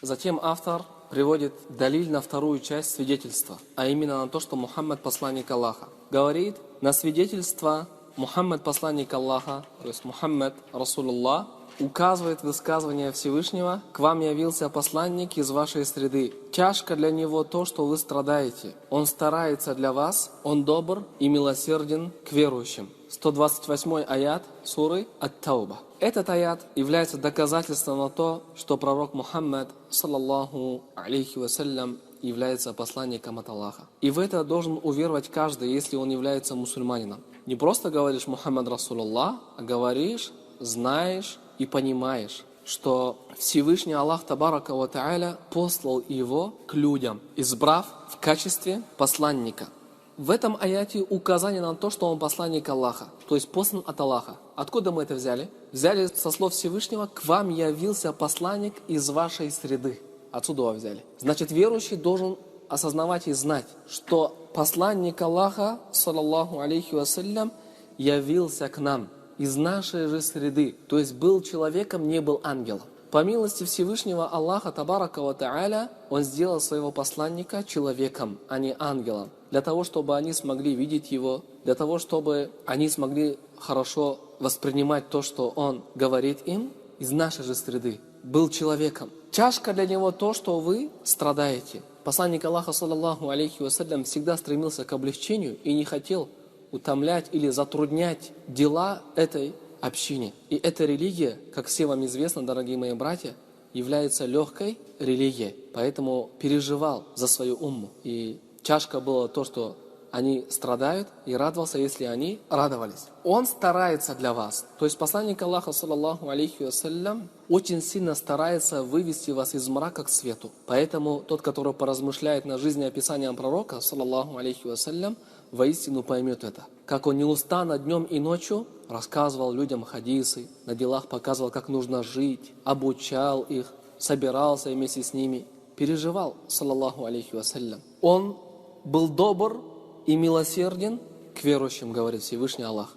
Затем автор приводит далиль на вторую часть свидетельства, а именно на то, что Мухаммад посланник Аллаха. Говорит, на свидетельство Мухаммад посланник Аллаха, то есть Мухаммад Расулуллах, указывает высказывание Всевышнего: «К вам явился посланник из вашей среды. Тяжко для него то, что вы страдаете. Он старается для вас, он добр и милосерден к верующим». 128 аят суры Ат-Тауба. Этот аят является доказательством на то, что пророк Мухаммад, саллаллаху алейхи вассалям, является посланником от Аллаха. И в это должен уверовать каждый, если он является мусульманином. Не просто говоришь «Мухаммад Расулуллах», а говоришь, знаешь и понимаешь, что Всевышний Аллах Табарака ва Тааля послал его к людям, избрав в качестве посланника. В этом аяте указание на то, что он посланник Аллаха, то есть послан от Аллаха. Откуда мы это взяли? Взяли со слов Всевышнего: «К вам явился посланник из вашей среды». Отсюда его взяли. Значит, верующий должен осознавать и знать, что посланник Аллаха, саллаллаху алейхи вассалям, явился к нам из нашей же среды, то есть был человеком, не был ангелом. По милости Всевышнего Аллаха Табарака ва Тааля, он сделал своего посланника человеком, а не ангелом, для того, чтобы они смогли видеть его, для того, чтобы они смогли хорошо воспринимать то, что он говорит им, из нашей же среды. Был человеком. Тяжко для него то, что вы страдаете. Посланник Аллаха, саллаллаху алейхи вассалям, всегда стремился к облегчению и не хотел утомлять или затруднять дела этой общине. И эта религия, как все вам известно, дорогие мои братья, является легкой религией. Поэтому переживал за свою умму. И тяжко было то, что они страдают, и радовался, если они радовались. Он старается для вас. То есть посланник Аллаха, саллаллаху алейхи вассалям, очень сильно старается вывести вас из мрака к свету. Поэтому тот, который поразмышляет над жизнеописанием пророка, саллаллаху алейхи вассалям, воистину поймет это. Как он неустанно днем и ночью рассказывал людям хадисы, на делах показывал, как нужно жить, обучал их, собирался вместе с ними, переживал, саллаллаху алейхи вассалям. Он был добр и милосерден к верующим, говорит Всевышний Аллах.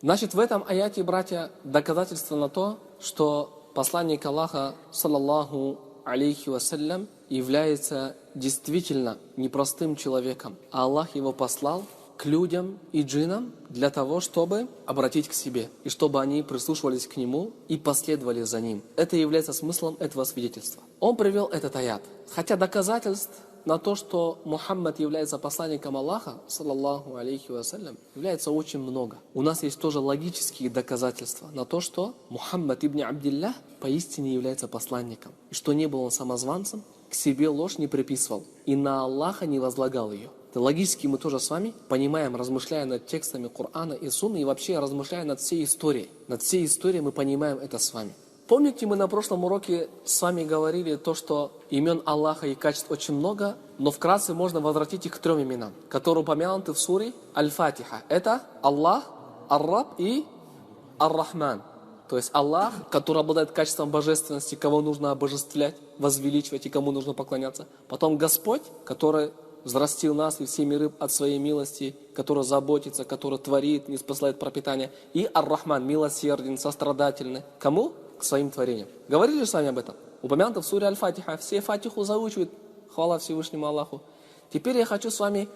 Значит, в этом аяте, братья, доказательство на то, что посланник Аллаха, саллаллаху алейхи вассалям, является действительно непростым человеком, а Аллах его послал к людям и джиннам для того, чтобы обратить к себе, и чтобы они прислушивались к нему и последовали за ним. Это является смыслом этого свидетельства. Он привел этот аят. Хотя доказательств на то, что Мухаммад является посланником Аллаха, саллаллаху алейхи вассалям, является очень много. У нас есть тоже логические доказательства на то, что Мухаммад ибн Абдиллах поистине является посланником, и что не был он самозванцем, к себе ложь не приписывал и на Аллаха не возлагал ее. Это логически мы тоже с вами понимаем, размышляя над текстами Корана и Сунны, и вообще размышляя над всей историей. Над всей историей мы понимаем это с вами. Помните, мы на прошлом уроке с вами говорили то, что имен Аллаха и качеств очень много, но вкратце можно возвратить их к 3 именам, которые упомянуты в суре Аль-Фатиха. Это Аллах, Ар-Раб и Ар-Рахман. То есть Аллах, который обладает качеством божественности, кого нужно обожествлять, возвеличивать и кому нужно поклоняться. Потом Господь, который взрастил нас и все миры от своей милости, который заботится, который творит, не спасает пропитание. И Ар-Рахман, милосерден, сострадательный. Кому? К своим творениям. Говорили с вами об этом? Упомянуто в суре Аль-Фатиха. Все Фатиху заучивают. Хвала Всевышнему Аллаху. Теперь я хочу с вами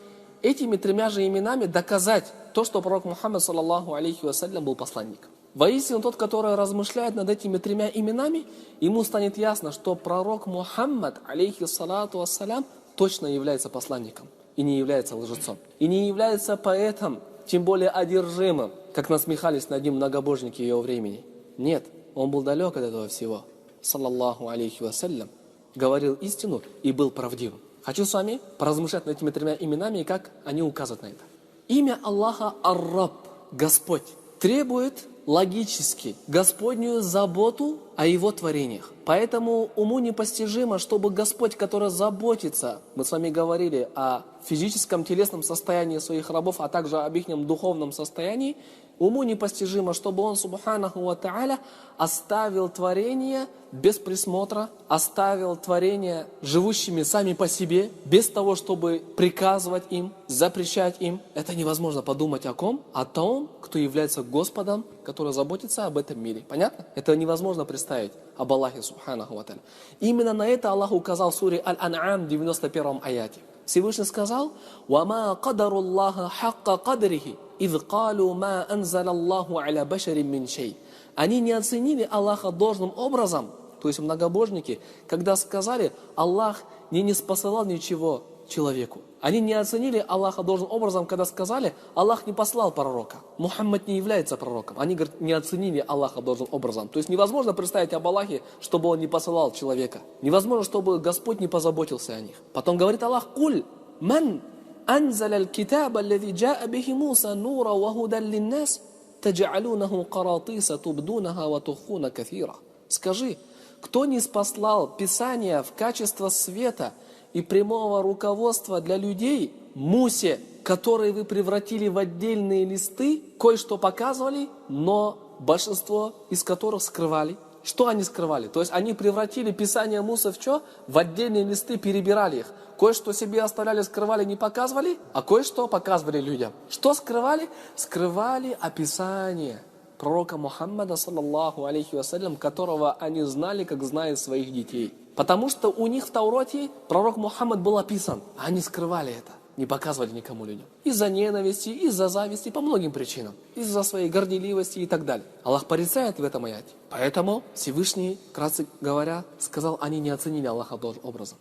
этими 3 же именами доказать то, что пророк Мухаммад, саллаллаху алейхи вассалям, был посланником. Воистину, тот, который размышляет над этими 3 именами, ему станет ясно, что пророк Мухаммад, алейхи салату вассалям, точно является посланником и не является лжецом. И не является поэтом, тем более одержимым, как насмехались над ним многобожники его времени. Нет, он был далек от этого всего. Саллаллаху алейхи вассалям, говорил истину и был правдивым. Хочу с вами поразмышлять над этими 3 именами и как они указывают на это. Имя Аллаха Ар-Раб, Господь, требует логически Господнюю заботу о Его творениях. Поэтому уму непостижимо, чтобы Господь, который заботится, мы с вами говорили о физическом, телесном состоянии своих рабов, а также об их духовном состоянии, Уму непостижимо, чтобы Он, субханаху ва тааля, оставил творение без присмотра, оставил творение живущими сами по себе, без того, чтобы приказывать им, запрещать им. Это невозможно подумать о ком? О том, кто является Господом, который заботится об этом мире. Понятно? Это невозможно представить об Аллахе, субханаху ва тааля. Именно на это Аллах указал в суре Аль-Ан'ам в 91 аяте. Всевышний сказал: «Вама кадару Аллаха хакка кадрихи, идh калу ма анзал Аллаху аля башарин мин шей». Они не оценили Аллаха должным образом, то есть многобожники, когда сказали: Аллах не ниспосылал ничего человеку. Они не оценили Аллаха должным образом, когда сказали: Аллах не послал пророка. Мухаммад не является пророком. Они, говорят, не оценили Аллаха должным образом. То есть невозможно представить об Аллахе, чтобы Он не посылал человека. Невозможно, чтобы Господь не позаботился о них. Потом говорит Аллах: «Куль ман анзал аль-китаба аллази джаа бихи Муса нура ва худан линнас таджалунаху каратиса тубдунаха ва тухуна кафира». Скажи, кто ниспослал Писание в качество света и прямого руководства для людей Мусе, которые вы превратили в отдельные листы, кое-что показывали, но большинство из которых скрывали. Что они скрывали? То есть они превратили Писание Мусы в что? В отдельные листы, перебирали их. Кое-что себе оставляли, скрывали, не показывали, а кое-что показывали людям. Что скрывали? Скрывали описание пророка Мухаммада, саллаллаху алейхи вассалям, которого они знали, как знают своих детей. Потому что у них в Таурате пророк Мухаммад был описан, а они скрывали это, не показывали никому людям. Из-за ненависти, из-за зависти, по многим причинам. Из-за своей горделивости и так далее. Аллах порицает в этом аяте. Поэтому Всевышний, вкратце говоря, сказал, они не оценили Аллаха должным образом.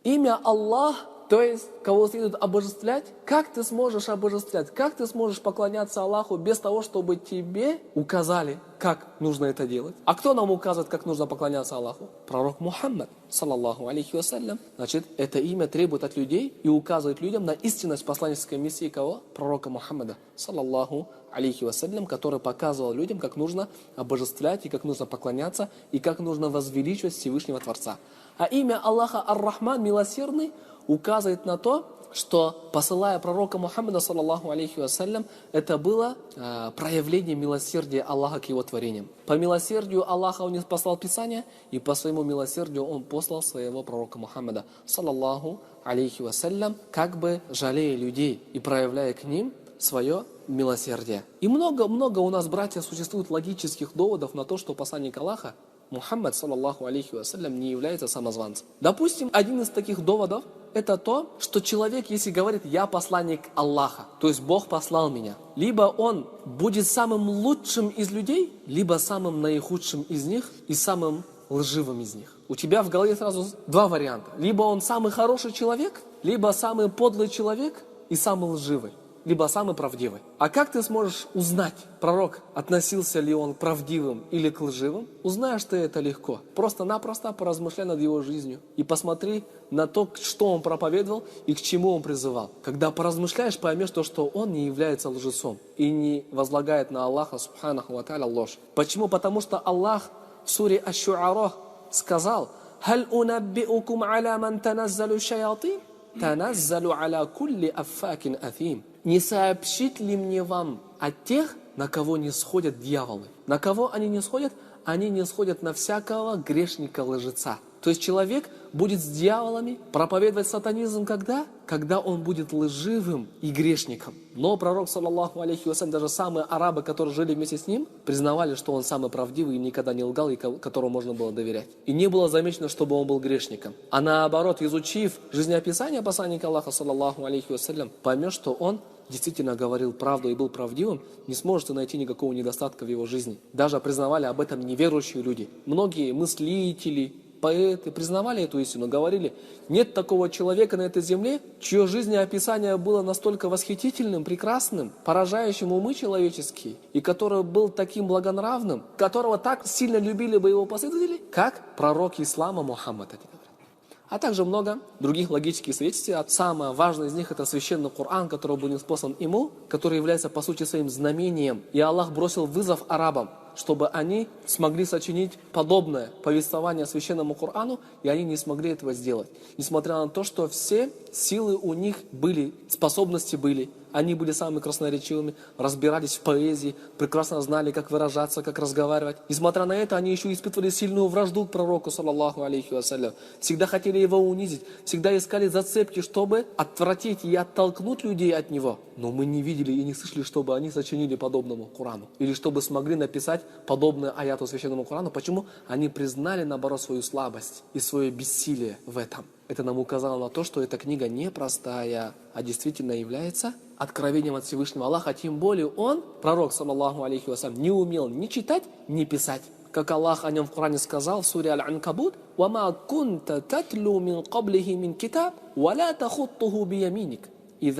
Имя Аллах, то есть, кого следует обожествлять, как ты сможешь обожествлять, как ты сможешь поклоняться Аллаху без того, чтобы тебе указали, как нужно это делать. А кто нам указывает, как нужно поклоняться Аллаху? Пророк Мухаммад, саллаллаху алейхи вассалям. Значит, это имя требует от людей и указывает людям на истинность посланнической миссии кого? Пророка Мухаммада, саллаллаху алейхи вассалям, который показывал людям, как нужно обожествлять и как нужно поклоняться и как нужно возвеличивать Всевышнего Творца. А имя Аллаха Ар-Рахман, милосердный, указывает на то, что, посылая пророка Мухаммада, саллаллаху алейхи вассалям, это было проявление милосердия Аллаха к его творениям. По милосердию Аллаха Он не послал Писание, и по своему милосердию Он послал своего пророка Мухаммада, саллаллаху алейхи вассалям, как бы жалея людей и проявляя к ним свое милосердие. И много-много у нас, братья, существует логических доводов на то, что посланник Аллаха, Мухаммад, саллаллаху алейхи вассалям, не является самозванцем. Допустим, один из таких доводов – это то, что человек, если говорит «я посланник Аллаха», то есть Бог послал меня, либо он будет самым лучшим из людей, либо самым наихудшим из них и самым лживым из них. У тебя в голове сразу два варианта. Либо он самый хороший человек, либо самый подлый человек и самый лживый, либо самый правдивый. А как ты сможешь узнать, пророк, относился ли он к правдивым или к лживым? Узнаешь ты это легко. Просто-напросто поразмышляй над его жизнью и посмотри на то, что он проповедовал и к чему он призывал. Когда поразмышляешь, поймешь то, что он не является лжецом и не возлагает на Аллаха, субханаху ва тааля, ложь. Почему? Потому что Аллах в суре Аш-Шу'ара сказал: «Халь унаббиукум аля ман таназзалу шаятин? Таназзалу аля кулли аффакин афим». Не сообщить ли мне вам о тех, на кого не сходят дьяволы? На кого они не сходят? Они не сходят на всякого грешника-лжеца. То есть человек будет с дьяволами проповедовать сатанизм когда? Когда он будет лживым и грешником. Но пророк, саллаллаху алейхи вассалям, даже самые арабы, которые жили вместе с ним, признавали, что он самый правдивый и никогда не лгал, и которому можно было доверять. И не было замечено, чтобы он был грешником. А наоборот, изучив жизнеописание посланника Аллаха, саллаллаху алейхи вассалям, поймешь, что он действительно говорил правду и был правдивым, не сможете найти никакого недостатка в его жизни. Даже признавали об этом неверующие люди. Многие мыслители, поэты признавали эту истину, говорили: нет такого человека на этой земле, чье жизнеописание было настолько восхитительным, прекрасным, поражающим умы человеческие, и который был таким благонравным, которого так сильно любили бы его последователи, как пророк ислама Мухаммад. А также много других логических свидетельств. Самое важное из них — это священный Коран, который был ниспослан ему, который является по сути своим знамением. И Аллах бросил вызов арабам, чтобы они смогли сочинить подобное повествование священному Корану, и они не смогли этого сделать. Несмотря на то, что все силы у них были, способности были, Они были самыми красноречивыми, разбирались в поэзии, прекрасно знали, как выражаться, как разговаривать. Несмотря на это, они еще испытывали сильную вражду к пророку, саллаллаху алейхи вассалям. Всегда хотели его унизить, всегда искали зацепки, чтобы отвратить и оттолкнуть людей от него. Но мы не видели и не слышали, чтобы они сочинили подобному Корану. Или чтобы смогли написать подобное аяту священному Корану. Почему? Они признали, наоборот, свою слабость и свое бессилие в этом. Это нам указало на то, что эта книга не простая, а действительно является откровением от Всевышнего Аллаха. Тем более он, пророк, саллаллаху алейхи вассалям, не умел ни читать, ни писать. Как Аллах о нем в Коране сказал в суре Аль-Анкабут: «Вама кунта татлу мин каблихи мин китаб, валя тахуттуху бияминик». Ты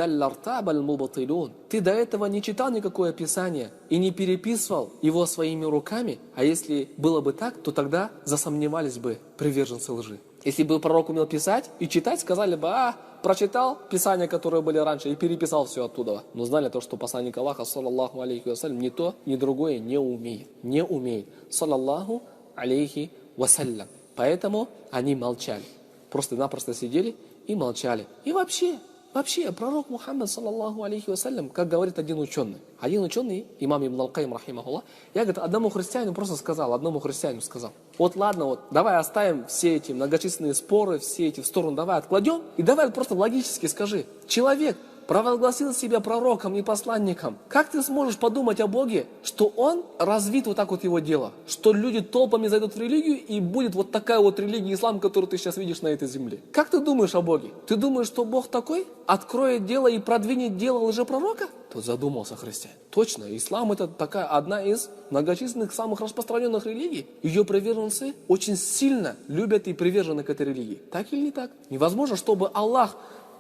до этого не читал никакое писание и не переписывал его своими руками, а если было бы так, то тогда засомневались бы приверженцы лжи. Если бы пророк умел писать и читать, сказали бы: прочитал писания, которые были раньше, и переписал все оттуда. Но знали то, что посланник Аллаха, саллаллаху алейхи вассалям, ни то, ни другое не умеет. Не умеет. Саллаллаху алейхи вассалям. Поэтому они молчали. Просто-напросто сидели и молчали. И вообще, пророк Мухаммад, саллаллаху алейхи вассалям, как говорит один ученый, имам Ибн Аль-Кайм, рахимахуллах, я, говорит, одному христианину сказал: вот ладно, давай оставим все эти многочисленные споры, все эти в сторону, давай откладем, и давай просто логически скажи: человек провозгласил себя пророком и посланником. Как ты сможешь подумать о Боге, что он развит вот так вот его дело? Что люди толпами зайдут в религию, и будет вот такая вот религия, ислам, которую ты сейчас видишь на этой земле? Как ты думаешь о Боге? Ты думаешь, что Бог такой? Откроет дело и продвинет дело лжепророка? Тут задумался христианин. Точно, ислам — это такая одна из многочисленных, самых распространенных религий. Ее приверженцы очень сильно любят и привержены к этой религии. Так или не так? Невозможно, чтобы Аллах,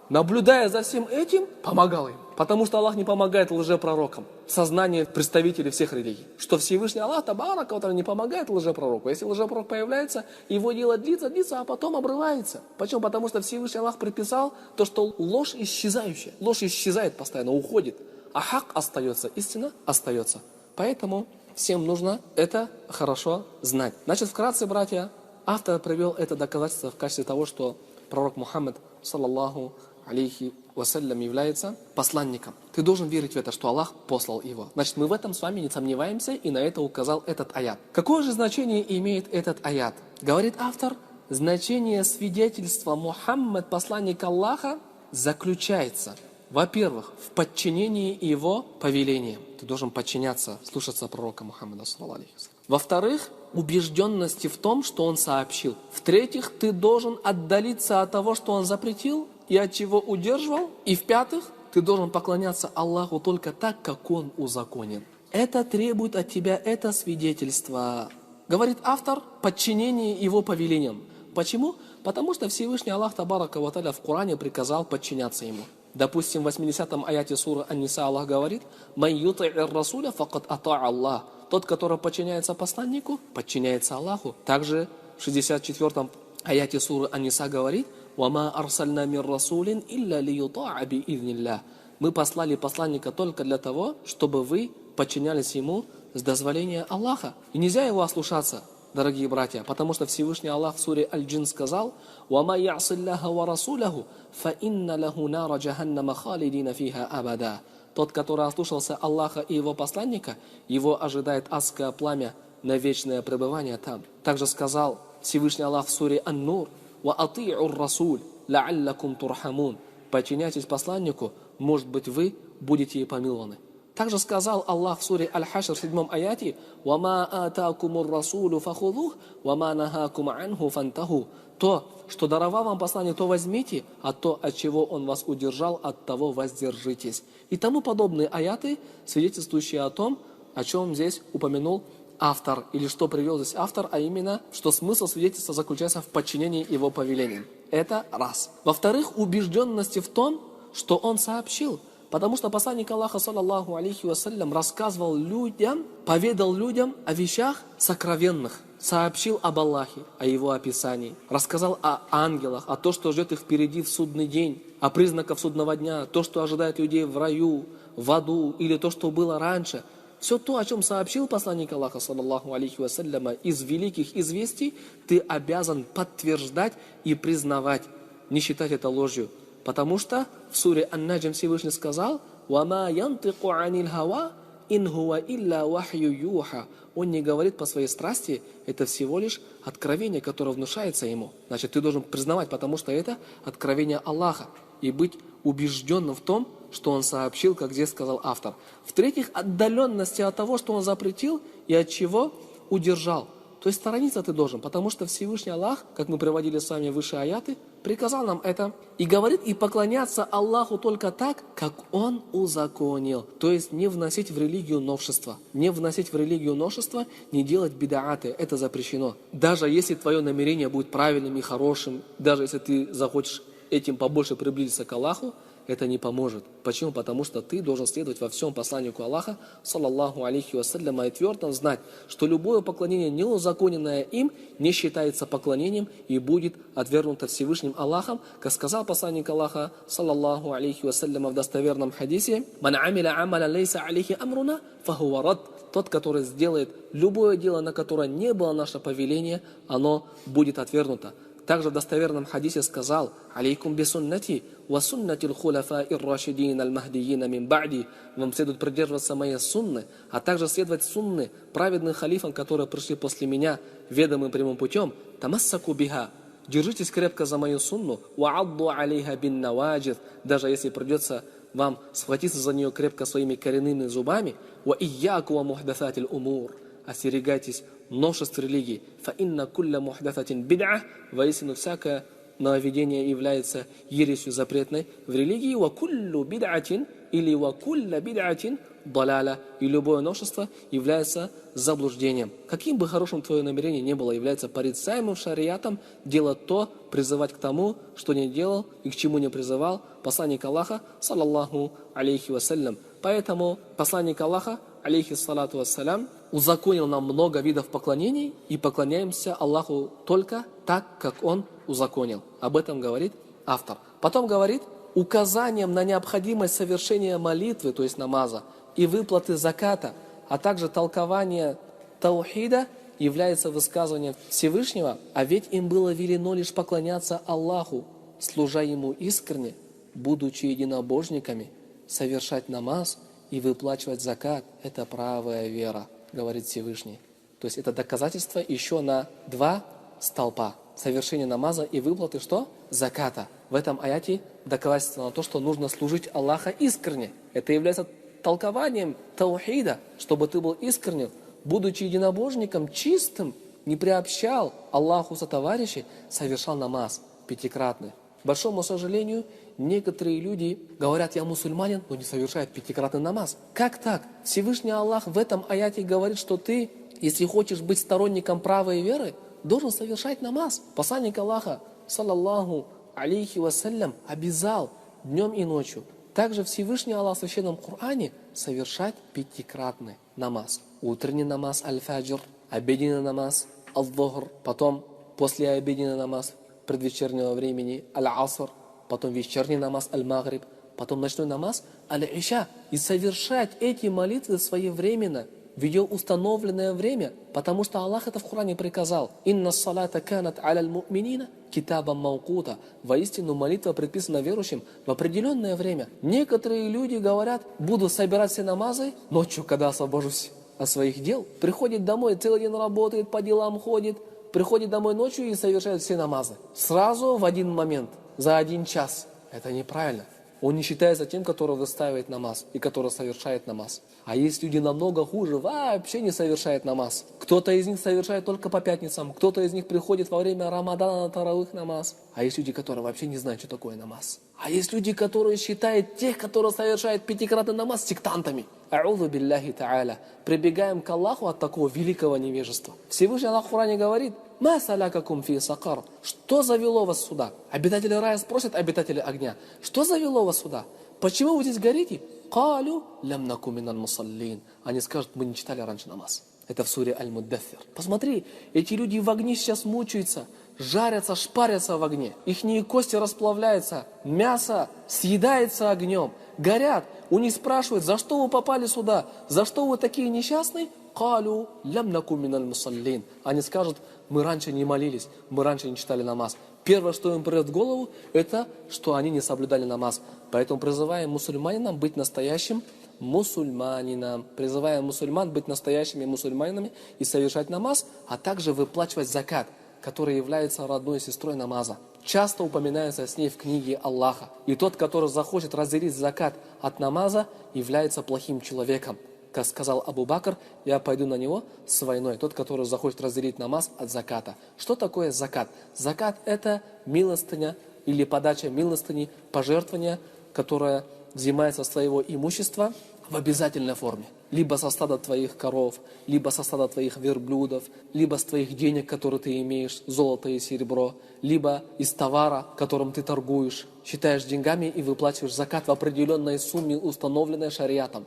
наблюдая за всем этим, помогал им. Потому что Аллах не помогает лжепророкам. Сознание представителей всех религий. Что Всевышний Аллах, табарака ва тааля, не помогает лжепророку. Если лжепророк появляется, его дело длится, а потом обрывается. Почему? Потому что Всевышний Аллах предписал то, что ложь исчезающая. Ложь исчезает постоянно, уходит. А хак остается, истина остается. Поэтому всем нужно это хорошо знать. Значит, вкратце, братья, автор привел это доказательство в качестве того, что пророк Мухаммад, саллаллаху алейхи вассалям, является посланником. Ты должен верить в это, что Аллах послал его. Значит, мы в этом с вами не сомневаемся, и на это указал этот аят. Какое же значение имеет этот аят? Говорит автор: значение свидетельства Мухаммад, посланник Аллаха, заключается, во-первых, в подчинении его повелениям. Ты должен подчиняться, слушаться пророка Мухаммада, саллаллаху алейхи вассалям. Во-вторых, убежденности в том, что он сообщил. В-третьих, ты должен отдалиться от того, что он запретил и от чего удерживал. И в-пятых, ты должен поклоняться Аллаху только так, как он узаконен. Это требует от тебя это свидетельство. Говорит автор: подчинение его повелениям. Почему? Потому что Всевышний Аллах, табарака ва тааля, в Коране приказал подчиняться ему. Допустим, в 80-м аяте суры Ан-Ниса Аллах говорит: «Ман юти'ир расуля факад атаа Аллах». Тот, который подчиняется посланнику, подчиняется Аллаху. Также в 64-м аяте суры Ан-Ниса говорит: «Вама арсальна мир расулин илля лиютаа биизнилля». Мы послали посланника только для того, чтобы вы подчинялись ему с дозволения Аллаха. И нельзя его ослушаться, дорогие братья, потому что Всевышний Аллах в суре Аль-Джин сказал: «Вама я'силляха ва расуляху, фа инна лаху нара джаханнама халидина фиха абада». Тот, который ослушался Аллаха и его посланника, его ожидает адское пламя на вечное пребывание там. Также сказал Всевышний Аллах в суре Ан-Нур: «Ва ати'ур расуль, ла'аллакум турхамун». Подчиняйтесь посланнику, может быть, вы будете и помилованы. Также сказал Аллах в суре Аль-Хашр в 7-м аяте: «Вама атакумур расулю фахудух, вама нахакум анху фантаху». То, что даровал вам послание, то возьмите, а то, от чего он вас удержал, от того воздержитесь. И тому подобные аяты, свидетельствующие о том, о чем здесь упомянул автор, или что привел здесь автор, а именно, что смысл свидетельства заключается в подчинении его повелениям. Это раз. Во-вторых, убежденности в том, что он сообщил. Потому что посланник Аллаха, саллаллаху алейхи вассалям, рассказывал людям, поведал людям о вещах сокровенных, сообщил об Аллахе, о его описании, рассказал о ангелах, о том, что ждет их впереди в судный день, о признаках судного дня, то, что ожидает людей в раю, в аду, или то, что было раньше. Все то, о чем сообщил посланник Аллаха, саллаллаху алейхи вассалям, из великих известий, ты обязан подтверждать и признавать, не считать это ложью. Потому что в суре Ан-Наджм Всевышний сказал: «Вама янтику аниль хава, ин хуа илля вахью юха». Он не говорит по своей страсти, это всего лишь откровение, которое внушается ему. Значит, ты должен признавать, потому что это откровение Аллаха, и быть убежденным в том, что он сообщил, как здесь сказал автор. В-третьих, отдаленности от того, что он запретил и от чего удержал. То есть сторониться ты должен, потому что Всевышний Аллах, как мы приводили с вами выше аяты, приказал нам это. И говорит, и поклоняться Аллаху только так, как Он узаконил. То есть не вносить в религию новшества. Не вносить в религию новшества, не делать бидааты. Это запрещено. Даже если твое намерение будет правильным и хорошим, даже если ты захочешь этим побольше приблизиться к Аллаху, это не поможет. Почему? Потому что ты должен следовать во всем посланнику Аллаха, саллаллаху алейхи вассалям, и твердо знать, что любое поклонение, неузаконенное им, не считается поклонением и будет отвергнуто Всевышним Аллахом, как сказал посланник Аллаха, саллаллаху алейхи вассалям, в достоверном хадисе: «Ман амиля амаля лейса алейхи амруна, фахуа рад». Тот, который сделает любое дело, на которое не было наше повеление, оно будет отвергнуто. Также в достоверном хадисе сказал: «Алейкум бисуннати ва суннатил хуляфа ир-рашидин аль-махдиин мин ба'ди». Вам следует придерживаться моей сунны, а также следовать сунны праведных халифам, которые пришли после меня ведомым прямым путем. Тамассаку биха. Держитесь крепко за мою сунну. Ва адду алейха бин наваджид. Даже если придется вам схватиться за нее крепко своими коренными зубами. Ва ияку ва мухдасатиль умур. Остерегайтесь новшеств религии. Фаинна кулля мухдасатин бид'а. Воистину всякое нововведение является ересью запретной в религии. Ва куллю бид'атин или ва кулля бид'атин далаля. И любое новшество является заблуждением. Каким бы хорошим твое намерение не было, является порицаемым шариатом делать то, призывать к тому, что не делал и к чему не призывал посланник Аллаха, саллаллаху алейхи вассалям. Поэтому посланник Аллаха, алейхи салату вассалям, узаконил нам много видов поклонений, и поклоняемся Аллаху только так, как Он узаконил. Об этом говорит автор. Потом говорит, указанием на необходимость совершения молитвы, то есть намаза, и выплаты заката, а также толкование таухида является высказыванием Всевышнего, а ведь им было велено лишь поклоняться Аллаху, служа Ему искренне, будучи единобожниками, совершать намаз и выплачивать закат. Это правая вера, говорит Всевышний. То есть это доказательство еще на два столпа. Совершение намаза и выплаты что? Заката. В этом аяте доказательство на то, что нужно служить Аллаха искренне. Это является толкованием таухида, чтобы ты был искренним, будучи единобожником, чистым, не приобщал Аллаху сотоварищей, совершал намаз пятикратный. К большому сожалению, некоторые люди говорят: я мусульманин, но не совершают пятикратный намаз. Как так? Всевышний Аллах в этом аяте говорит, что ты, если хочешь быть сторонником правой веры, должен совершать намаз. Посланник Аллаха, саллаллаху алейхи вассалям, обязал днем и ночью. Также Всевышний Аллах в Священном Коране совершать пятикратный намаз. Утренний намаз аль-фаджр, обеденный намаз аль-духр, потом после обеденный намаз предвечернего времени аль-аср, потом вечерний намаз аль-магриб, потом ночной намаз аль-иша. И совершать эти молитвы своевременно, в ее установленное время, потому что Аллах это в Коране приказал. «Инна салата канат аляль му'минина китабам маукута». Воистину молитва предписана верующим в определенное время. Некоторые люди говорят: буду собирать все намазы ночью, когда освобожусь от своих дел. Приходит домой, целый день работает, по делам ходит, приходит домой ночью и совершает все намазы. Сразу в один момент, за 1 час. Это неправильно. Он не считается тем, который выстаивает намаз и который совершает намаз. А есть люди намного хуже, вообще не совершают намаз. Кто-то из них совершает только по пятницам, кто-то из них приходит во время Рамадана на таравых намаз. А есть люди, которые вообще не знают, что такое намаз. А есть люди, которые считают тех, которые совершают пятикратный намаз, сектантами. А'удhu билляхи та'аля. Прибегаем к Аллаху от такого великого невежества. Всевышний Аллах в Коране говорит: «Ма салякакум фи сакар». Что завело вас сюда? Обитатели рая спросят обитатели огня: что завело вас сюда? Почему вы здесь горите? Калю лям наку минал мусаллин. Они скажут: мы не читали раньше намаз. Это в суре Аль-Муддаффир. Посмотри, эти люди в огне сейчас мучаются, жарятся, шпарятся в огне. Ихние кости расплавляются, мясо съедается огнем, горят. У них спрашивают: за что вы попали сюда? За что вы такие несчастные? Калю лям наку минал мусаллин. Они скажут: мы раньше не молились, мы раньше не читали намаз. Первое, что им придет в голову, это, что они не соблюдали намаз. Поэтому призываем мусульманинам быть настоящим мусульманином. Призываем мусульман быть настоящими мусульманинами и совершать намаз, а также выплачивать закат, который является родной сестрой намаза. Часто упоминается с ней в книге Аллаха. И тот, который захочет разделить закат от намаза, является плохим человеком. Как сказал Абу Бакр, я пойду на него с войной. Тот, который захочет разделить намаз от заката. Что такое закат? Закат – это милостыня или подача милостыни, пожертвования, которое взимается с твоего имущества в обязательной форме. Либо со стада твоих коров, либо со стада твоих верблюдов, либо с твоих денег, которые ты имеешь, золото и серебро, либо из товара, которым ты торгуешь, считаешь деньгами и выплачиваешь закат в определенной сумме, установленной шариатом.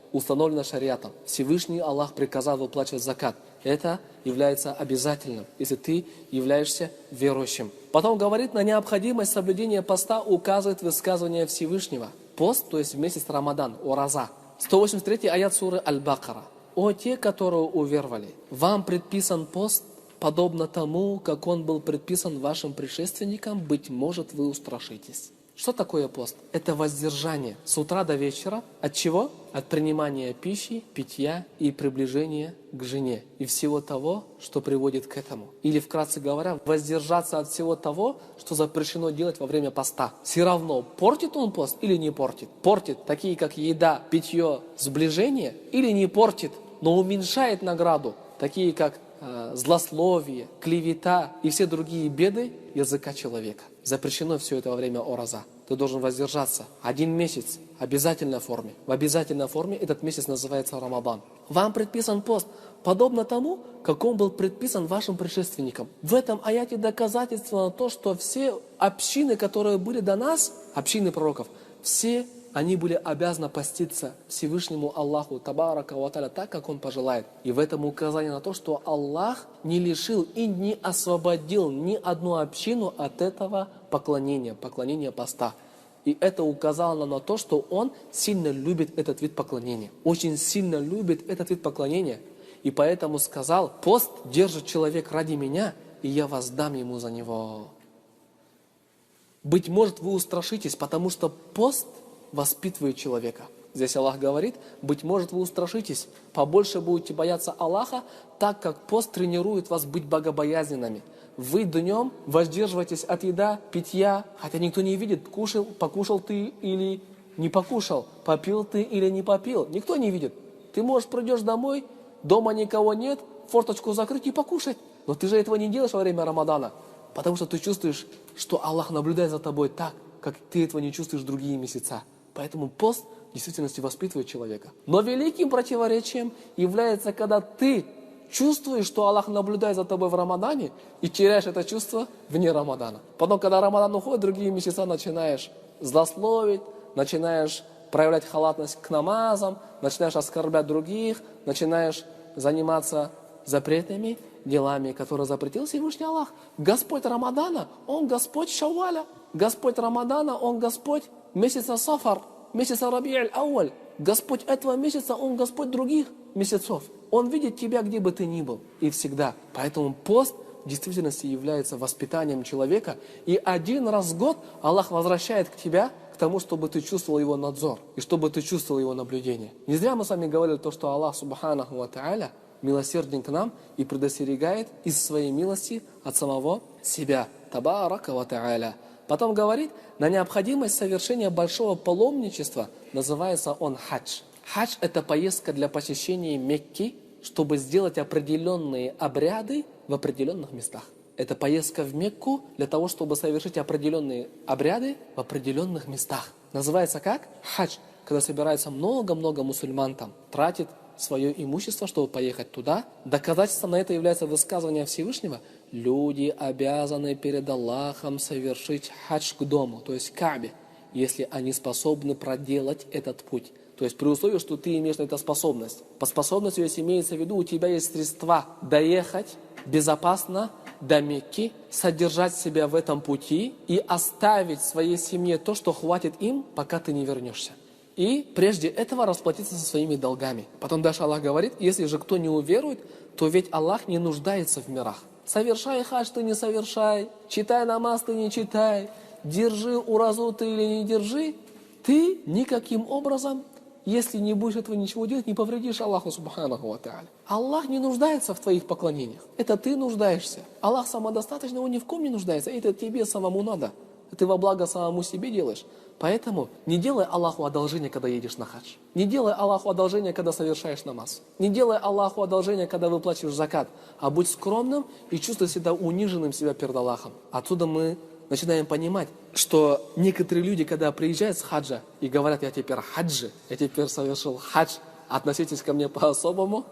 Всевышний Аллах приказал выплачивать закат. Это является обязательным, если ты являешься верующим. Потом говорит, на необходимость соблюдения поста указывает высказывание Всевышнего. Пост, то есть в месяц Рамадан, ураза. 183 аят суры Аль-Бакара. «О те, которые уверовали, вам предписан пост, подобно тому, как он был предписан вашим предшественникам, быть может, вы устрашитесь». Что такое пост? Это воздержание с утра до вечера. От чего? От принимания пищи, питья и приближения к жене. И всего того, что приводит к этому. Или, вкратце говоря, воздержаться от всего того, что запрещено делать во время поста. Все равно, портит он пост или не портит. Портит, такие как еда, питье, сближение, или не портит, но уменьшает награду, такие как злословие, клевета и все другие беды языка человека. Запрещено все это во время ораза. Ты должен воздержаться 1 месяц в обязательной форме. В обязательной форме этот месяц называется Рамадан. Вам предписан пост, подобно тому, как он был предписан вашим предшественникам. В этом аяте доказательство на то, что все общины, которые были до нас, общины пророков, все они были обязаны поститься Всевышнему Аллаху Табарака ва Тааля так, как Он пожелает. И в этом указание на то, что Аллах не лишил и не освободил ни одну общину от этого поклонения поста. И это указало нам на то, что Он сильно любит этот вид поклонения. Очень сильно любит этот вид поклонения. И поэтому сказал, пост держит человек ради меня, и я воздам ему за него. Быть может, вы устрашитесь, потому что пост воспитывает человека. Здесь Аллах говорит, быть может, вы устрашитесь, побольше будете бояться Аллаха, так как пост тренирует вас быть богобоязненными. Вы днем воздерживаетесь от еда, питья, хотя никто не видит, покушал ты или не покушал, попил ты или не попил. Никто не видит. Ты, может, придешь домой, дома никого нет, форточку закрыть и покушать. Но ты же этого не делаешь во время Рамадана, потому что ты чувствуешь, что Аллах наблюдает за тобой так, как ты этого не чувствуешь в другие месяца. Поэтому пост в действительности воспитывает человека. Но великим противоречием является, когда ты чувствуешь, что Аллах наблюдает за тобой в Рамадане, и теряешь это чувство вне Рамадана. Потом, когда Рамадан уходит, другие месяца начинаешь злословить, начинаешь проявлять халатность к намазам, начинаешь оскорблять других, начинаешь заниматься запретными делами, которые запретил Всевышний Аллах. Господь Рамадана, Он Господь Шавваля. Господь Рамадана, Он Господь месяца Сафар, месяца Раби'аль-Ауаль. Господь этого месяца, Он Господь других месяцев. Он видит тебя, где бы ты ни был, и всегда. Поэтому пост в действительности является воспитанием человека. И 1 раз в год Аллах возвращает к тебе к тому, чтобы ты чувствовал Его надзор, и чтобы ты чувствовал Его наблюдение. Не зря мы с вами говорили то, что Аллах Субханаху ва Тааля милосерден к нам и предостерегает из своей милости от самого себя. Табарака ва Тааля. Потом говорит, на необходимость совершения большого паломничества называется он хадж. Хадж – это поездка для посещения Мекки, чтобы сделать определенные обряды в определенных местах. Это поездка в Мекку для того, чтобы совершить определенные обряды в определенных местах. Называется как? Хадж. Когда собирается много-много мусульман там, тратит свое имущество, чтобы поехать туда. Доказательством на это является высказывание Всевышнего. Люди обязаны перед Аллахом совершить хадж к дому, то есть к Каабе, если они способны проделать этот путь. То есть при условии, что ты имеешь на это способность. По способности, если имеется в виду, у тебя есть средства доехать безопасно до Мекки, содержать себя в этом пути и оставить своей семье то, что хватит им, пока ты не вернешься. И прежде этого расплатиться со своими долгами. Потом дальше Аллах говорит, если же кто не уверует, то ведь Аллах не нуждается в мирах. Совершай хадж, ты не совершай, читай намаз, ты не читай, держи уразу ты или не держи, ты никаким образом, если не будешь этого ничего делать, не повредишь Аллаху Субханаху ва Тааля. Аллах не нуждается в твоих поклонениях. Это ты нуждаешься. Аллах самодостаточный, он ни в ком не нуждается. Это тебе самому надо. Ты во благо самому себе делаешь. Поэтому не делай Аллаху одолжение, когда едешь на хадж. Не делай Аллаху одолжение, когда совершаешь намаз. Не делай Аллаху одолжение, когда выплачиваешь закат. А будь скромным и чувствуй себя униженным себя перед Аллахом. Отсюда мы начинаем понимать, что некоторые люди, когда приезжают с хаджа и говорят: я теперь хаджи, я теперь совершил хадж, относитесь ко мне по-особому,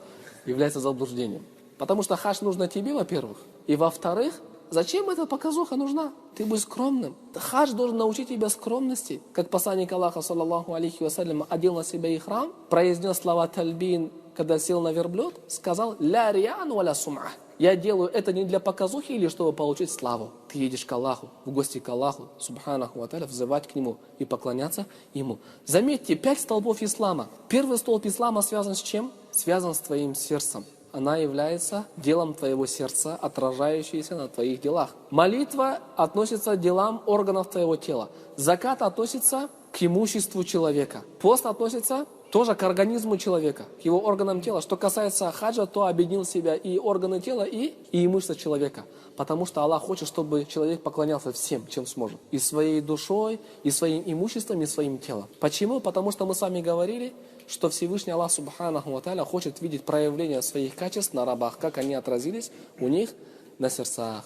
является заблуждением. Потому что хадж нужно тебе, во-первых. И во-вторых, зачем эта показуха нужна? Ты будь скромным. Хадж должен научить тебя скромности. Как посланник Аллаха, саллаллаху алейхи вассалям, одел на себя ихрам, произнес слова тальбин, когда сел на верблюд, сказал: ля риан валя сум'а. Я делаю это не для показухи или чтобы получить славу. Ты едешь к Аллаху, в гости к Аллаху, субханаху ва тааля, взывать к Нему и поклоняться Ему. Заметьте, 5 столбов ислама. Первый столб ислама связан с чем? Связан с твоим сердцем. Она является делом твоего сердца, отражающейся на твоих делах. Молитва относится к делам органов твоего тела. Закат относится к имуществу человека. Пост относится тоже к организму человека, к его органам тела. Что касается хаджа, то объединил в себя и органы тела, и имущество человека. Потому что Аллах хочет, чтобы человек поклонялся всем, чем сможет. И своей душой, и своим имуществом, и своим телом. Почему? Потому что мы с вами говорили, что Всевышний Аллах Субханаху ва Тааля хочет видеть проявление своих качеств на рабах, как они отразились у них на сердцах.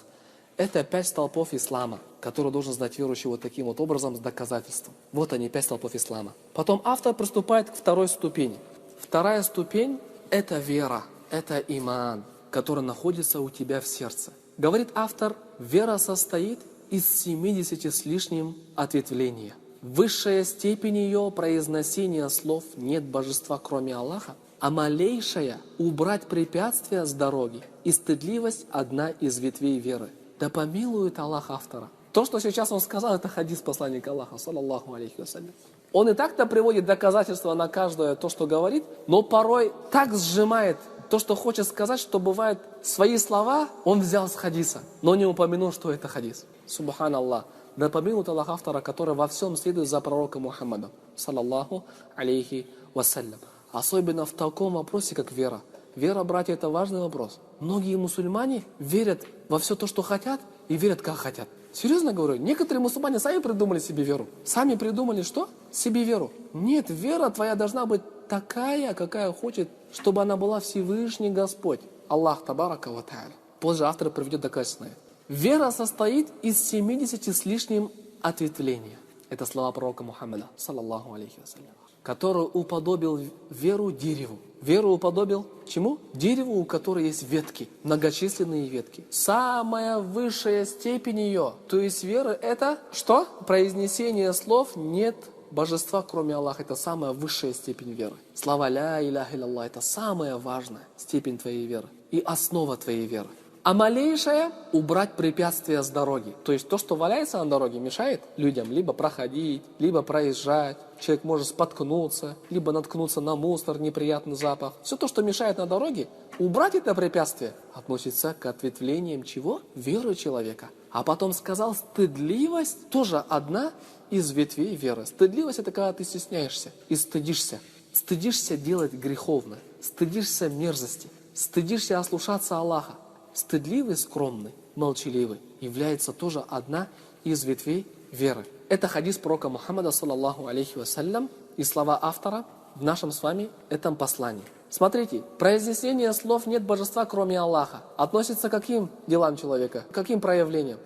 Это 5 столпов ислама, которые должен знать верующий вот таким вот образом с доказательством. Вот они, 5 столпов ислама. Потом автор приступает к второй ступени. Вторая ступень – это вера, это иман, который находится у тебя в сердце. Говорит автор, вера состоит из 70 с лишним ответвлений. Высшая степень ее произнесения слов «нет божества, кроме Аллаха», а малейшая – убрать препятствия с дороги, и стыдливость – одна из ветвей веры. Да помилует Аллах автора. То, что сейчас он сказал, это хадис посланника Аллаха, саллаллаху алейхи вассалям. Он и так-то приводит доказательства на каждое то, что говорит, но порой так сжимает то, что хочет сказать, что бывает свои слова он взял с хадиса, но не упомянул, что это хадис. Субханаллах. Да помилует Аллах автора, который во всем следует за пророком Мухаммадом, саллаллаху алейхи вассалям. Особенно в таком вопросе, как вера. Вера, братья, это важный вопрос. Многие мусульмане верят во все то, что хотят, и верят, как хотят. Серьезно говорю, некоторые мусульмане сами придумали себе веру. Сами придумали что? Себе веру. Нет, вера твоя должна быть такая, какая хочет, чтобы она была Всевышний Господь. Аллах табарака ва тааля. Позже автор приведет доказательное. Вера состоит из 70 с лишним ответвлений. Это слова пророка Мухаммада, саллаллаху алейхи вассалям, который уподобил веру дереву. Веру уподобил чему? Дереву, у которой есть ветки, многочисленные ветки. Самая высшая степень ее, то есть веры, это что? Произнесение слов «нет божества, кроме Аллаха». Это самая высшая степень веры. Слова «ля иляха илlallah» – это самая важная степень твоей веры и основа твоей веры. А малейшее – убрать препятствия с дороги. То есть то, что валяется на дороге, мешает людям либо проходить, либо проезжать. Человек может споткнуться, либо наткнуться на мусор, неприятный запах. Все то, что мешает на дороге, убрать это препятствие, относится к ответвлениям чего? Веры человека. А потом сказал, стыдливость тоже одна из ветвей веры. Стыдливость – это когда ты стесняешься и стыдишься. Стыдишься делать греховное, стыдишься мерзости, стыдишься ослушаться Аллаха. Стыдливый, скромный, молчаливый является тоже одна из ветвей веры. Это хадис пророка Мухаммада, саллаллаху алейхи вассалям, и слова автора в нашем с вами этом послании. Смотрите, произнесение слов «нет божества, кроме Аллаха» относится к каким делам человека? К каким проявлениям?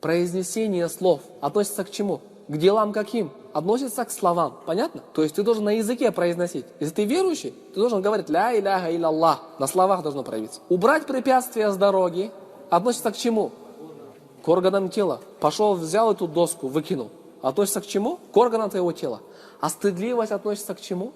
Произнесение слов относится к чему? К делам каким? Относится к словам. Понятно? То есть ты должен на языке произносить. Если ты верующий, ты должен говорить «ля иляха илlallah». На словах должно проявиться. Убрать препятствия с дороги относится к чему? К органам тела. Пошел, взял эту доску, выкинул. Относится к чему? К органам твоего тела. А стыдливость относится к чему?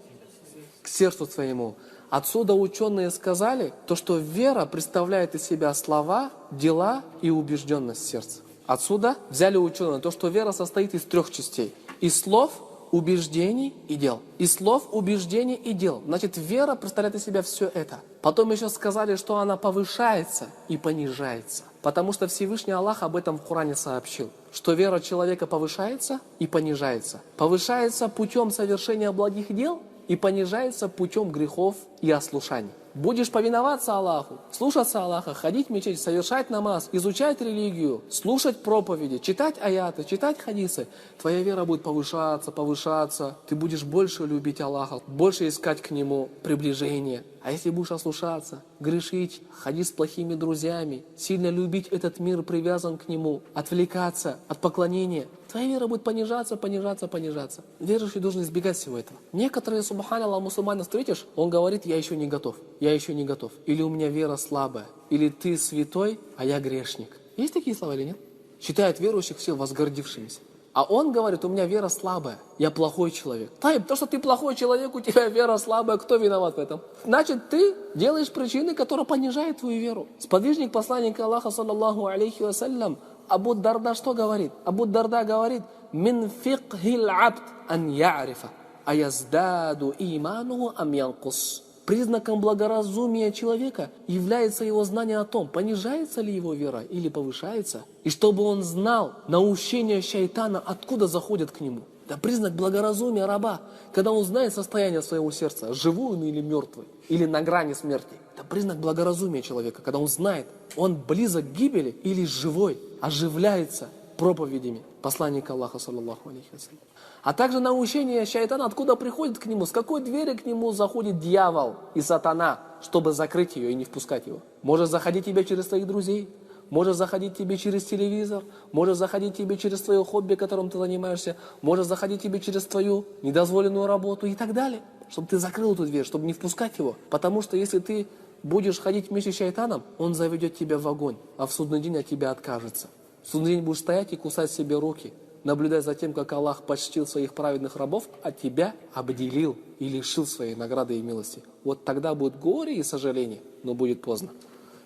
К сердцу твоему. Отсюда ученые сказали, то, что вера представляет из себя слова, дела и убежденность сердца. Отсюда взяли ученые то, что вера состоит из 3 частей. Из слов, убеждений и дел. Из слов, убеждений и дел. Значит, вера представляет из себя все это. Потом еще сказали, что она повышается и понижается. Потому что Всевышний Аллах об этом в Коране сообщил. Что вера человека повышается и понижается. Повышается путем совершения благих дел и понижается путем грехов и ослушаний. Будешь повиноваться Аллаху, слушаться Аллаха, ходить в мечеть, совершать намаз, изучать религию, слушать проповеди, читать аяты, читать хадисы, твоя вера будет повышаться, повышаться. Ты будешь больше любить Аллаха, больше искать к Нему приближение. А если будешь ослушаться, грешить, ходить с плохими друзьями, сильно любить этот мир, привязан к нему, отвлекаться от поклонения, твоя вера будет понижаться, понижаться, понижаться. Верующий должен избегать всего этого. Некоторые, субханаллах, мусульман встретишь, он говорит, я еще не готов, я еще не готов. Или у меня вера слабая, или ты святой, а я грешник. Есть такие слова или нет? Считают верующих все возгордившимися. А он говорит, у меня вера слабая, я плохой человек. То, что ты плохой человек, у тебя вера слабая, кто виноват в этом? Значит, ты делаешь причины, которые понижают твою веру. Сподвижник посланника Аллаха, саллаллаху алейхи вассалям, Абу Дарда что говорит? Абу Дарда говорит, «Мин фикхил абд ан я'рифа, а яздаду имануху ам янкус». Признаком благоразумия человека является его знание о том, понижается ли его вера или повышается. И чтобы он знал наущение шайтана, откуда заходят к нему. Это признак благоразумия раба, когда он знает состояние своего сердца, живой он или мертвый, или на грани смерти. Это признак благоразумия человека, когда он знает, он близок к гибели или живой, оживляется проповедями посланника Аллаха, саллаллаху алейхи вассалям. А также научение шайтана, откуда приходит к нему, с какой двери к нему заходит дьявол и сатана, чтобы закрыть ее и не впускать его. Может заходить тебе через твоих друзей, может заходить тебе через телевизор, может заходить тебе через твое хобби, которым ты занимаешься, может заходить тебе через твою недозволенную работу и так далее. Чтобы ты закрыл эту дверь, чтобы не впускать его. Потому что если ты будешь ходить вместе с шайтаном, он заведет тебя в огонь, а в судный день от тебя откажется. В судный день будешь стоять и кусать себе руки, наблюдая за тем, как Аллах почтил своих праведных рабов, а тебя обделил и лишил своей награды и милости. Вот тогда будет горе и сожаление, но будет поздно.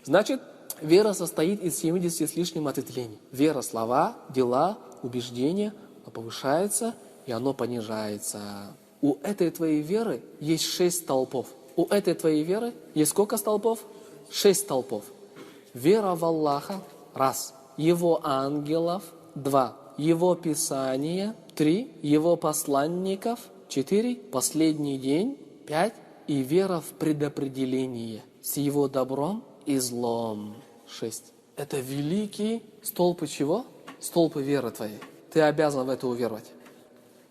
Значит, вера состоит из 70 с лишним ответвлений. Вера, слова, дела, убеждения, оно повышается и оно понижается. У этой твоей веры есть 6 столпов. У этой твоей веры есть сколько столпов? 6 столпов. Вера в Аллаха – раз. Его ангелов – 2. Его Писания, 3. Его посланников, 4. Последний день, 5. И вера в предопределение с его добром и злом, 6. Это великие столпы чего? Столпы веры твоей. Ты обязан в это уверовать.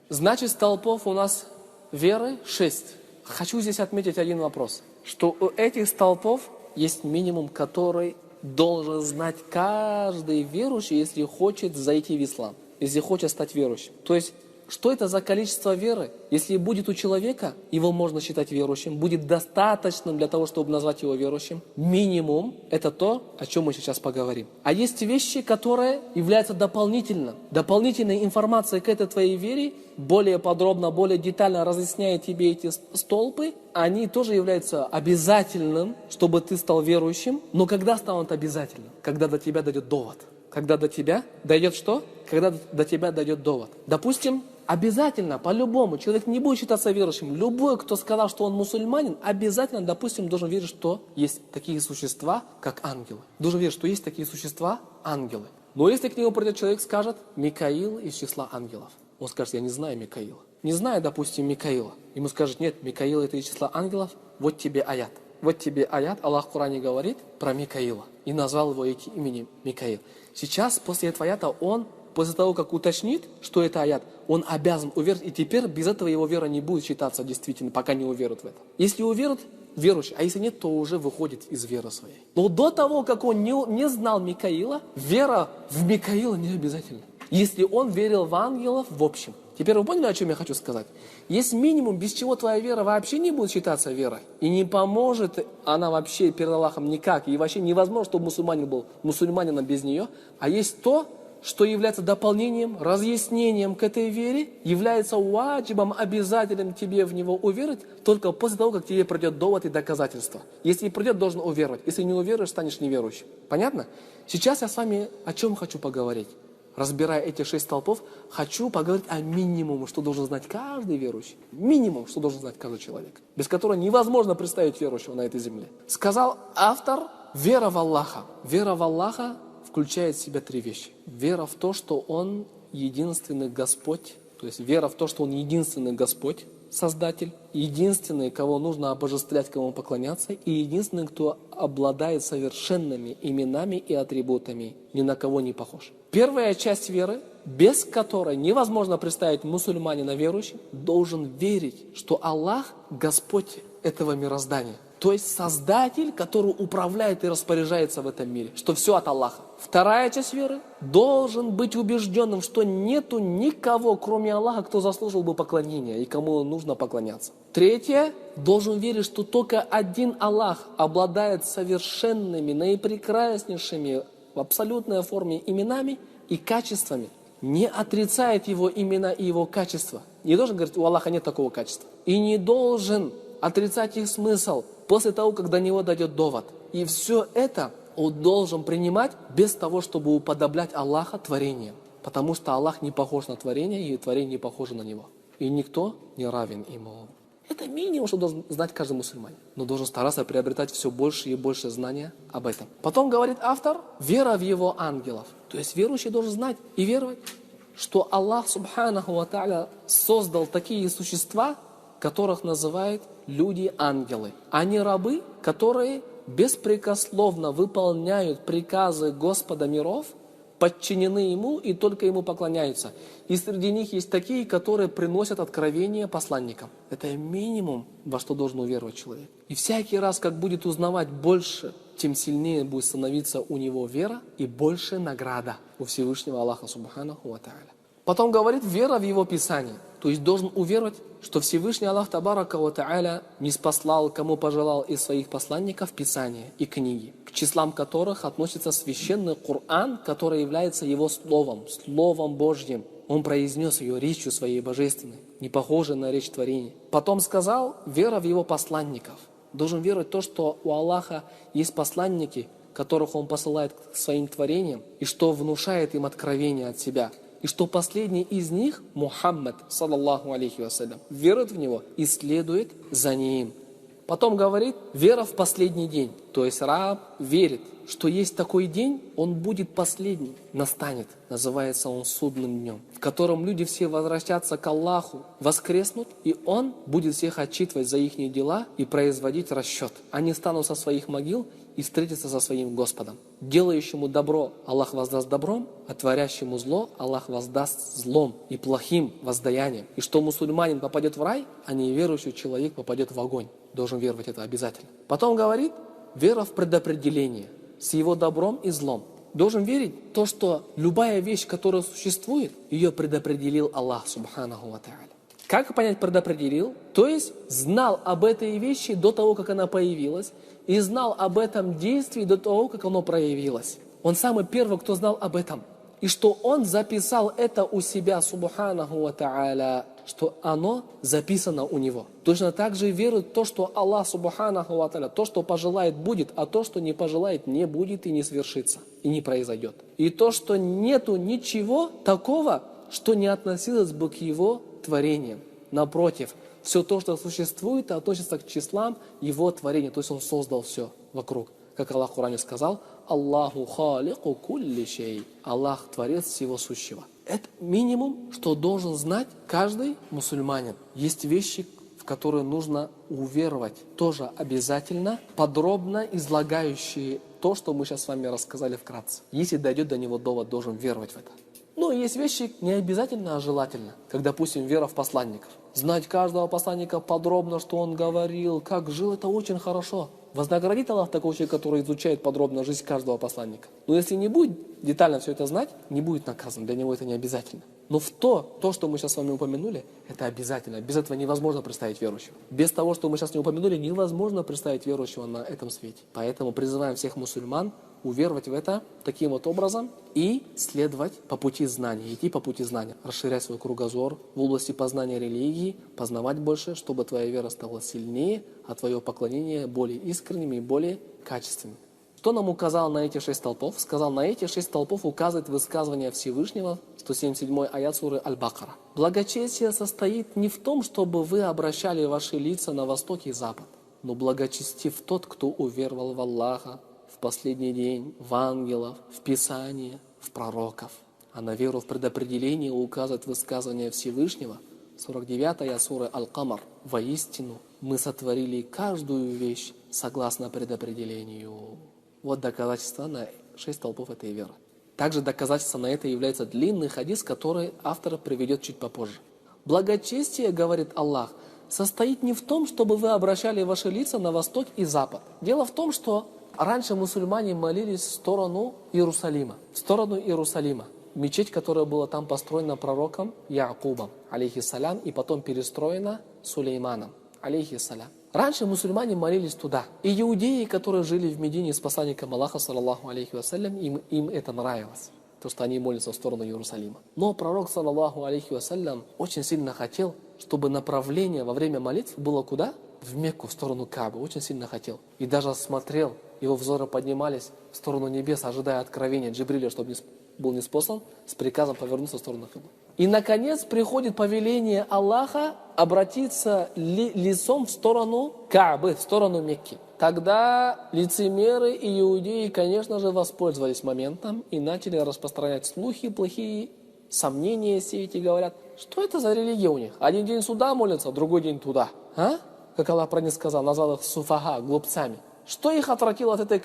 Значит, столпов у нас веры 6. Хочу здесь отметить один вопрос. Что у этих столпов есть минимум, который должен знать каждый верующий, если хочет зайти в ислам, если хочет стать верующим. То есть, что это за количество веры? Если будет у человека, его можно считать верующим, будет достаточным для того, чтобы назвать его верующим. Минимум – это то, о чем мы сейчас поговорим. А есть вещи, которые являются дополнительной информацией к этой твоей вере, более подробно, более детально разъясняя тебе эти столпы, они тоже являются обязательным, чтобы ты стал верующим. Но когда станут обязательным? Когда до тебя дойдет довод. Когда до тебя дойдет что? Когда до тебя дойдет довод. Допустим, обязательно, по-любому, человек не будет считаться верующим. Любой, кто сказал, что он мусульманин, обязательно, допустим, должен верить, что есть такие существа, как ангелы. Должен верить, что есть такие существа, ангелы. Но если к нему придет человек, скажет, Микаил из числа ангелов. Он скажет, я не знаю Микаила. Не знаю, допустим, Микаила. Ему скажет, нет, Микаил это из числа ангелов, вот тебе аят. Вот тебе аят, Аллах в Коране говорит про Микаила. И назвал его именем Микаил. Сейчас, после этого аята, он, после того, как уточнит, что это аят, он обязан уверовать. И теперь без этого его вера не будет считаться действительно, пока не уверует в это. Если уверует, верующий, а если нет, то уже выходит из веры своей. Но до того, как он не знал Микаила, вера в Микаила не обязательно. Если он верил в ангелов в общем. Теперь вы поняли, о чем я хочу сказать? Есть минимум, без чего твоя вера вообще не будет считаться верой. И не поможет она вообще перед Аллахом никак. И вообще невозможно, чтобы мусульманин был мусульманином без нее. А есть то, что является дополнением, разъяснением к этой вере, является ваджибом, обязательным тебе в него уверовать, только после того, как тебе придет довод и доказательство. Если придет, должен уверовать. Если не уверуешь, станешь неверующим. Понятно? Сейчас я с вами о чем хочу поговорить. разбирая эти 6 столпов, хочу поговорить о минимуме, что должен знать каждый верующий. Минимум, что должен знать каждый человек, без которого невозможно представить верующего на этой земле. Сказал автор: вера в Аллаха. Вера в Аллаха включает в себя 3 вещи. Вера в то, что Он единственный Господь, то есть вера в то, что Он единственный Господь, Создатель, единственный, кого нужно обожествлять, кому поклоняться, и единственный, кто обладает совершенными именами и атрибутами, ни на кого не похож. Первая часть веры, без которой невозможно представить мусульманина верующим, должен верить, что Аллах – Господь этого мироздания. То есть Создатель, который управляет и распоряжается в этом мире, что все от Аллаха. Вторая часть веры: должен быть убежденным, что нету никого, кроме Аллаха, кто заслужил бы поклонения и кому нужно поклоняться. Третье: должен верить, что только один Аллах обладает совершенными, наипрекраснейшими в абсолютной форме именами и качествами, не отрицает Его имена и Его качества. Не должен говорить: у Аллаха нет такого качества. И не должен отрицать их смысл после того, как до него дойдет довод. И все это он должен принимать без того, чтобы уподоблять Аллаха творением. Потому что Аллах не похож на творение, и творение не похоже на Него. И никто не равен Ему. Это минимум, что должен знать каждый мусульманин. Но должен стараться приобретать все больше и больше знания об этом. Потом говорит автор: вера в Его ангелов. То есть верующий должен знать и веровать, что Аллах субханаху ва тааля создал такие существа, которых называют люди-ангелы. Они рабы, которые беспрекословно выполняют приказы Господа миров, подчинены Ему и только Ему поклоняются. И среди них есть такие, которые приносят откровения посланникам. Это минимум, во что должен уверовать человек. И всякий раз, как будет узнавать больше, тем сильнее будет становиться у него вера и больше награда у Всевышнего Аллаха субханаху ва тааля. Потом говорит: вера в Его Писание. То есть должен уверовать, что Всевышний Аллах Табарака ва Тааля ниспослал, кому пожелал из своих посланников, Писания и книги, к числам которых относится священный Коран, который является Его Словом, Словом Божьим. Он произнес ее речью своей божественной, не похожей на речь творения. Потом сказал: вера в Его посланников. Должен веровать в то, что у Аллаха есть посланники, которых Он посылает к своим творениям, и что внушает им откровение от себя. И что последний из них, Мухаммад, саллаллаху алейхи вассалям, верует в Него и следует за Ним. Потом говорит: вера в последний день. То есть раб верит, что есть такой день, он будет последний, настанет. Называется он судным днем, в котором люди все возвращатся к Аллаху, воскреснут, и Он будет всех отчитывать за их дела и производить расчет. Они станут со своих могил и встретятся со своим Господом. Делающему добро Аллах воздаст добром, а творящему зло Аллах воздаст злом и плохим воздаянием. И что мусульманин попадет в рай, а неверующий человек попадет в огонь. Должен веровать это обязательно. Потом говорит: вера в предопределение с его добром и злом. Должен верить в то, что любая вещь, которая существует, ее предопределил Аллах субханаху ва тааля. Как понять предопределил? То есть знал об этой вещи до того, как она появилась, и знал об этом действии до того, как оно проявилось. Он самый первый, кто знал об этом. И что Он записал это у себя, субханаху ва тааля, что оно записано у Него. Точно так же верует в то, что Аллах субханаху ва тааля, то, что пожелает, будет, а то, что не пожелает, не будет и не свершится, и не произойдет. И то, что нету ничего такого, что не относилось бы к Его творениям. Напротив, все то, что существует, относится к числам Его творения. То есть Он создал все вокруг. Как Аллах в Коране сказал: Аллаху халику кулли шей. Аллах творец всего сущего. Это минимум, что должен знать каждый мусульманин. Есть вещи, в которые нужно уверовать. Тоже обязательно, подробно излагающие то, что мы сейчас с вами рассказали вкратце. Если дойдет до него довод, должен веровать в это. Но есть вещи не обязательно, а желательно. Как, допустим, вера в посланников. Знать каждого посланника подробно, что он говорил, как жил, это очень хорошо. Вознаградит Аллах такого человека, который изучает подробно жизнь каждого посланника. Но если не будет детально все это знать, не будет наказан. Для него это не обязательно. Но в то, что мы сейчас с вами упомянули, это обязательно. Без этого невозможно представить верующего. Без того, что мы сейчас не упомянули, невозможно представить верующего на этом свете. Поэтому призываем всех мусульман уверовать в это таким вот образом и следовать по пути знания, идти по пути знания, расширять свой кругозор в области познания религии, познавать больше, чтобы твоя вера стала сильнее, а твое поклонение более искренним и более качественным. Что нам указал на эти 6 столпов? Сказал, на эти 6 столпов указывает высказывание Всевышнего, 177 аят суры Аль-Бакара. Благочестие состоит не в том, чтобы вы обращали ваши лица на восток и запад, но благочестив тот, кто уверовал в Аллаха, в последний день, в ангелов, в Писание, в пророков. А на веру в предопределение указывает высказывание Всевышнего, 49 аят суры Аль-Камар. Воистину, мы сотворили каждую вещь согласно предопределению. Вот доказательство на 6 столпов этой веры. Также доказательство на это является длинный хадис, который автор приведет чуть попозже. Благочестие, говорит Аллах, состоит не в том, чтобы вы обращали ваши лица на восток и запад. Дело в том, что раньше мусульмане молились в сторону Иерусалима. Мечеть, которая была там построена пророком Яакубом, алейхиссалям, и потом перестроена Сулейманом, алейхиссалям. Раньше мусульмане молились туда. И иудеи, которые жили в Медине с посланником Аллаха, саллаллаху алейхи вассалям, им это нравилось, то, что они молятся в сторону Иерусалима. Но пророк, саллаллаху алейхи вассалям, очень сильно хотел, чтобы направление во время молитв было куда? В Мекку, в сторону Каабы. Очень сильно хотел. И даже смотрел, его взоры поднимались в сторону небес, ожидая откровения Джибриля, чтобы был ниспослан, с приказом повернуться в сторону Каабы. И, наконец, приходит повеление Аллаха обратиться лицом в сторону Каабы, в сторону Мекки. Тогда лицемеры и иудеи, конечно же, воспользовались моментом и начали распространять слухи плохие, сомнения сеять и говорят, что это за религия у них? Один день сюда молятся, другой день туда. Как Аллах про них сказал, назвал их суфаха, глупцами. Что их отвратило от этой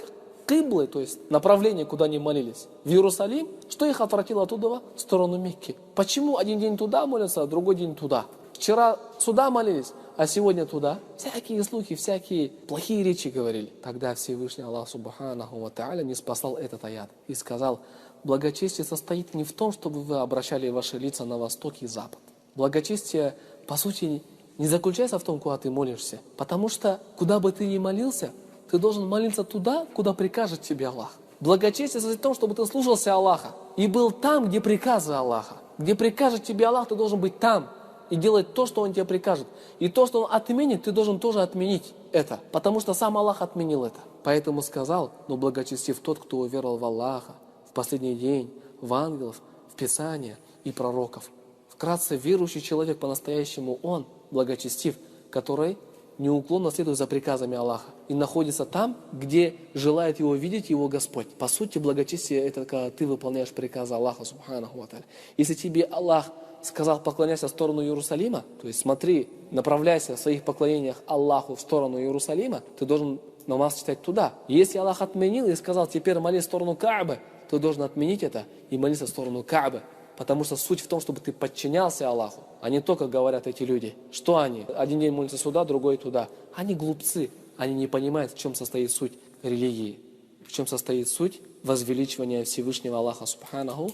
киблы, то есть направление, куда они молились, в Иерусалим? Что их отвратило оттуда в сторону Мекки? Почему один день туда молятся, а другой день туда? Вчера сюда молились, а сегодня туда? Всякие слухи, всякие плохие речи говорили. Тогда Всевышний Аллах Субханаху ва Тааля не спасал этот аят и сказал, благочестие состоит не в том, чтобы вы обращали ваши лица на восток и запад. Благочестие, по сути, не заключается в том, куда ты молишься. Потому что, куда бы ты ни молился, ты должен молиться туда, куда прикажет тебе Аллах. Благочестие состоит в том, чтобы ты слушался Аллаха и был там, где приказы Аллаха. Где прикажет тебе Аллах, ты должен быть там и делать то, что Он тебе прикажет. И то, что Он отменит, ты должен тоже отменить это. Потому что сам Аллах отменил это. Поэтому сказал, но благочестив тот, кто уверовал в Аллаха, в последний день, в ангелов, в Писание и пророков. Вкратце, верующий человек по-настоящему он благочестив, который неуклонно следует за приказами Аллаха и находится там, где желает его видеть его Господь. По сути, благочестие – это когда ты выполняешь приказы Аллаха, субханаху ва тааля. Если тебе Аллах сказал поклоняйся в сторону Иерусалима, то есть смотри, направляйся в своих поклонениях Аллаху в сторону Иерусалима, ты должен намаз читать туда. Если Аллах отменил и сказал, теперь молись в сторону Каабы, ты должен отменить это и молиться в сторону Каабы. Потому что суть в том, чтобы ты подчинялся Аллаху, а не то, как говорят эти люди. Что они? Один день молятся сюда, другой туда. Они глупцы. Они не понимают, в чем состоит суть религии. В чем состоит суть возвеличивания Всевышнего Аллаха Субханаху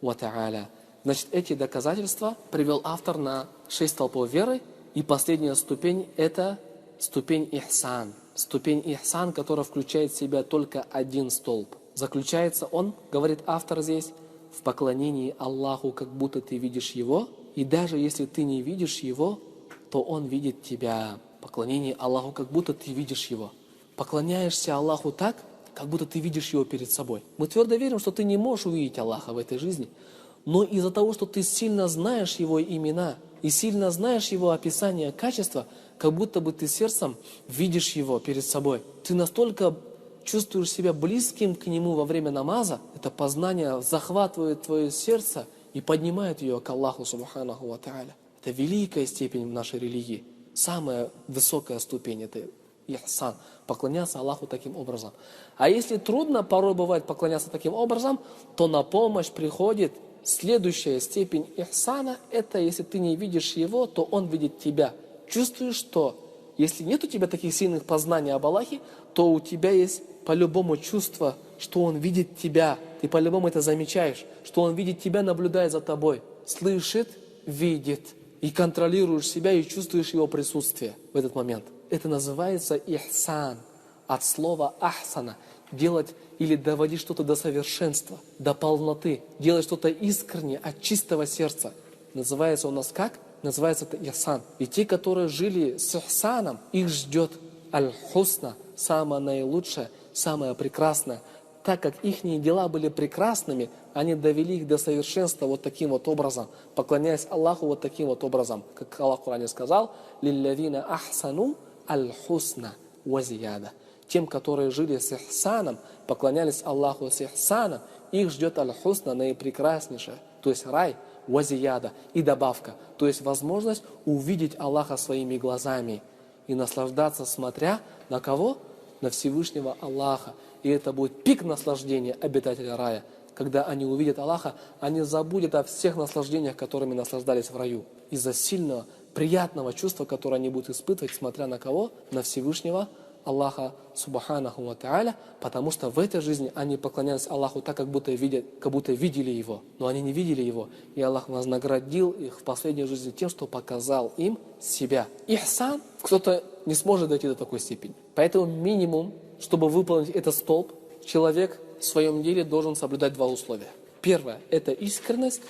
ва Тааля. Значит, эти доказательства привел автор на 6 столпов веры. И последняя ступень – это ступень ихсан. Ступень ихсан, которая включает в себя только один столб. Заключается он, говорит автор здесь, в поклонении Аллаху, как будто ты видишь Его, и даже если ты не видишь Его, то Он видит тебя. Поклонение Аллаху, как будто ты видишь Его. Поклоняешься Аллаху так, как будто ты видишь Его перед собой. Мы твердо верим, что ты не можешь увидеть Аллаха в этой жизни, но из-за того, что ты сильно знаешь Его имена и сильно знаешь Его описание, качества, как будто бы ты сердцем видишь Его перед собой. Ты настолько чувствуешь себя близким к Нему во время намаза, это познание захватывает твое сердце и поднимает ее к Аллаху Субханаху ва Тааля. Это великая степень в нашей религии. Самая высокая ступень – это ихсан, поклоняться Аллаху таким образом. А если трудно порой бывает поклоняться таким образом, то на помощь приходит следующая степень ихсана – это если ты не видишь Его, то Он видит тебя. Чувствуешь, что если нет у тебя таких сильных познаний об Аллахе, то у тебя есть по-любому чувство, что Он видит тебя. Ты по-любому это замечаешь, что Он видит тебя, наблюдает за тобой. Слышит, видит. И контролируешь себя и чувствуешь Его присутствие в этот момент. Это называется ихсан. От слова ахсана. Делать или доводить что-то до совершенства, до полноты. Делать что-то искренне, от чистого сердца. Называется у нас как? Называется это ихсан. И те, которые жили с ихсаном, их ждет аль-хусна, самое наилучшее, самое прекрасное. Так как их дела были прекрасными, они довели их до совершенства вот таким вот образом, поклоняясь Аллаху вот таким вот образом. Как Аллах в Коране сказал: «Лиллявина ахсану аль-хусна вазияда». Тем, которые жили с ихсаном, поклонялись Аллаху с ихсаном, их ждет аль-хусна, наипрекраснейшее, то есть рай, вазияда, и добавка, то есть возможность увидеть Аллаха своими глазами и наслаждаться, смотря на кого? На Всевышнего Аллаха. И это будет пик наслаждения обитателя рая. Когда они увидят Аллаха, они забудут о всех наслаждениях, которыми наслаждались в раю. Из-за сильного, приятного чувства, которое они будут испытывать, смотря на кого? На Всевышнего Аллаха Субханаху ва Тааля, потому что в этой жизни они поклонялись Аллаху так, как будто видели Его. Но они не видели Его. И Аллах вознаградил их в последней жизни тем, что показал им себя. Ихсан кто-то не сможет дойти до такой степени. Поэтому минимум, чтобы выполнить этот столб, человек в своем деле должен соблюдать два условия. Первое – это искренность.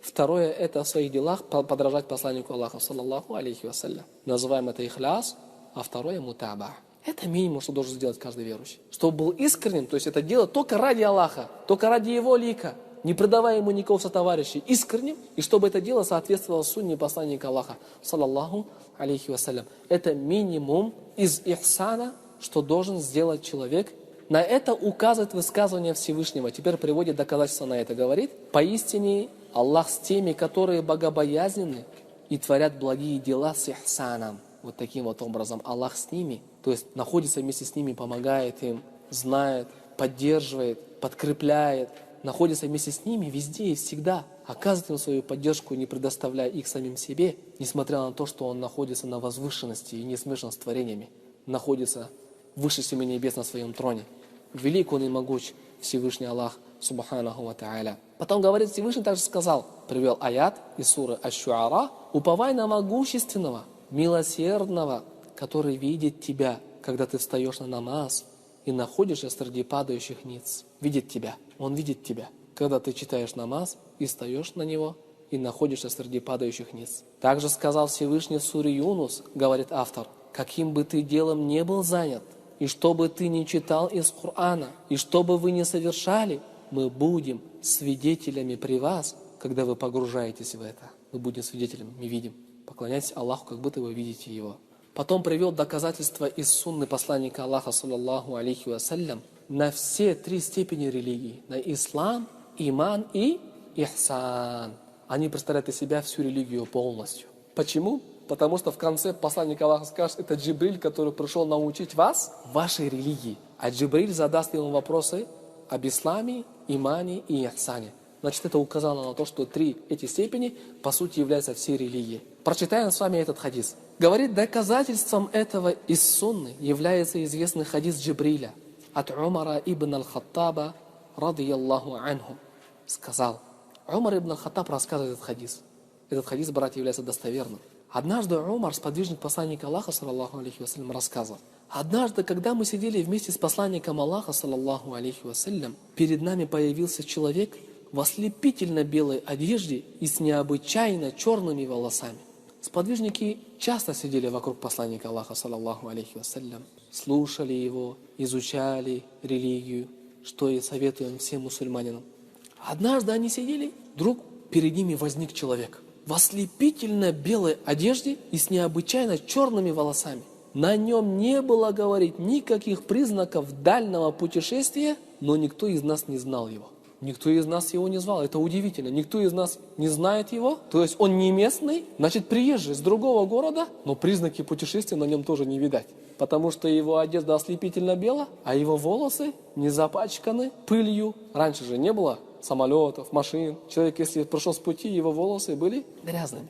Второе – это в своих делах подражать посланнику Аллаха, саллаллаху алейхи вассалям. Называем это ихляс, а второе – мутаба. Это минимум, что должен сделать каждый верующий. Чтобы был искренним, то есть это дело только ради Аллаха, только ради Его лика, не предавая Ему никакого сотоварища, искренним, и чтобы это дело соответствовало сунне посланника Аллаха, саллаллаху алейхи вассалям. Это минимум из ихсана, что должен сделать человек. На это указывает высказывание Всевышнего. Теперь приводит доказательства на это. Говорит: поистине Аллах с теми, которые богобоязненны и творят благие дела с ихсаном. Вот таким вот образом Аллах с ними, то есть находится вместе с ними, помогает им, знает, поддерживает, подкрепляет, находится вместе с ними везде и всегда, оказывает им свою поддержку, не предоставляя их самим себе, несмотря на то, что он находится на возвышенности и не смешан с творениями, находится выше семи небес на своем троне. Велик он и могуч, Всевышний Аллах, Субханаху ва Тааля. Потом говорит, Всевышний также сказал, привел аят из суры Аш-Шуара: уповай на могущественного, милосердного, который видит тебя, когда ты встаешь на намаз и находишься среди падающих ниц. Видит тебя, он видит тебя, когда ты читаешь намаз и встаешь на него и находишься среди падающих ниц. Также сказал Всевышний в суре Юнус, говорит автор: каким бы ты делом не был занят, и что бы ты ни читал из Корана, и что бы вы ни совершали, мы будем свидетелями при вас, когда вы погружаетесь в это. Мы будем свидетелями, мы видим. Поклоняйтесь Аллаху, как будто вы видите Его. Потом привел доказательства из сунны посланника Аллаха, саллаллаху алейхи вассалям, на все три степени религии. На ислам, иман и ихсан. Они представляют из себя всю религию полностью. Почему? Потому что в конце посланник Аллаха скажет: это Джибриль, который пришел научить вас вашей религии. А Джибриль задаст ему вопросы об исламе, имане и ихсане. Значит, это указало на то, что три эти степени, по сути, являются всей религией. Прочитаем с вами этот хадис. Говорит, доказательством этого из сунны является известный хадис Джибриля от Умара ибн аль-Хаттаба, радияллаху анху. Сказал, Умар ибн аль-Хаттаб рассказывает этот хадис. Этот хадис, братья, является достоверным. Однажды Умар, сподвижник посланника Аллаха, саллаллаху алейхи вассалям, рассказывал: однажды, когда мы сидели вместе с посланником Аллаха, саллаллаху алейхи вассалям, перед нами появился человек в ослепительно белой одежде и с необычайно черными волосами. Сподвижники часто сидели вокруг посланника Аллаха, саллаллаху алейхи вассалям, слушали его, изучали религию, что и советуем всем мусульманинам. Однажды они сидели, вдруг перед ними возник человек в ослепительно белой одежде и с необычайно черными волосами. На нем не было, говорит, никаких признаков дальнего путешествия, но никто из нас не знал его. Никто из нас его не звал. Это удивительно. Никто из нас не знает его. То есть он не местный, значит приезжий с другого города, но признаки путешествия на нем тоже не видать. Потому что его одежда ослепительно бела, а его волосы не запачканы пылью. Раньше же не было самолетов, машин. Человек, если пришел с пути, его волосы были грязными.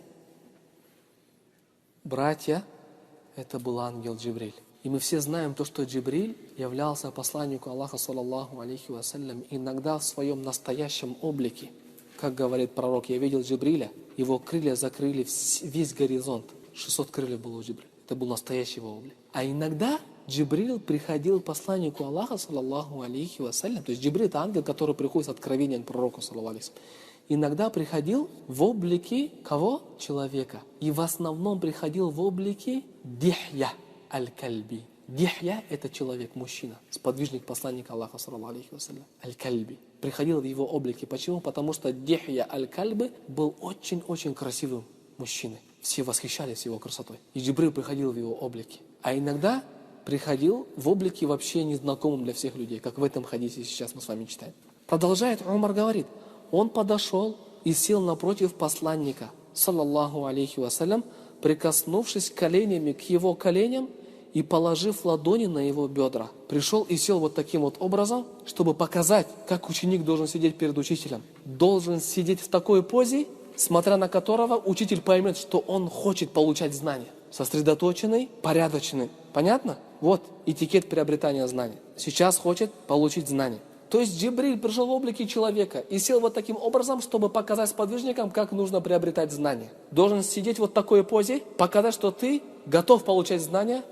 Братья, это был ангел Джибриль. И мы все знаем то, что Джибриль являлся посланнику Аллаха, саллаллаху алейхи вассалям, иногда в своем настоящем облике. Как говорит пророк, я видел Джибриля, его крылья закрыли весь горизонт. 600 крыльев было у Джибриля. Это был настоящий его облик. А иногда Джибриль приходил к посланнику Аллаха, саллаллаху алейхи вассалям. То есть Джибриль — это ангел, который приходит с откровением к пророку, саллаллаху алейхи вассалям. Иногда приходил в облике кого? Человека. И в основном приходил в облике Дихья аль-Кальби. Дихья – это человек, мужчина, сподвижник посланника Аллаха, саллаллаху алейхи вассалям, аль-Кальби. Приходил в его облике. Почему? Потому что Дихья аль-Кальби был очень-очень красивым мужчиной. Все восхищались его красотой. И Джибрил приходил в его облике. А иногда приходил в облике вообще незнакомым для всех людей, как в этом хадисе сейчас мы с вами читаем. Продолжает Умар, говорит, он подошел и сел напротив посланника, саллаллаху алейхи вассалям, прикоснувшись коленями к его коленям и положив ладони на его бедра. Пришел и сел вот таким вот образом, чтобы показать, как ученик должен сидеть перед учителем. Должен сидеть в такой позе, смотря на которого учитель поймет, что он хочет получать знания. Сосредоточенный, порядочный. Понятно? Вот этикет приобретания знаний. Сейчас хочет получить знания. То есть Джибриль пришел в облике человека и сел вот таким образом, чтобы показать сподвижникам, как нужно приобретать знания. Должен сидеть вот в такой позе, показать, что ты готов получать знания,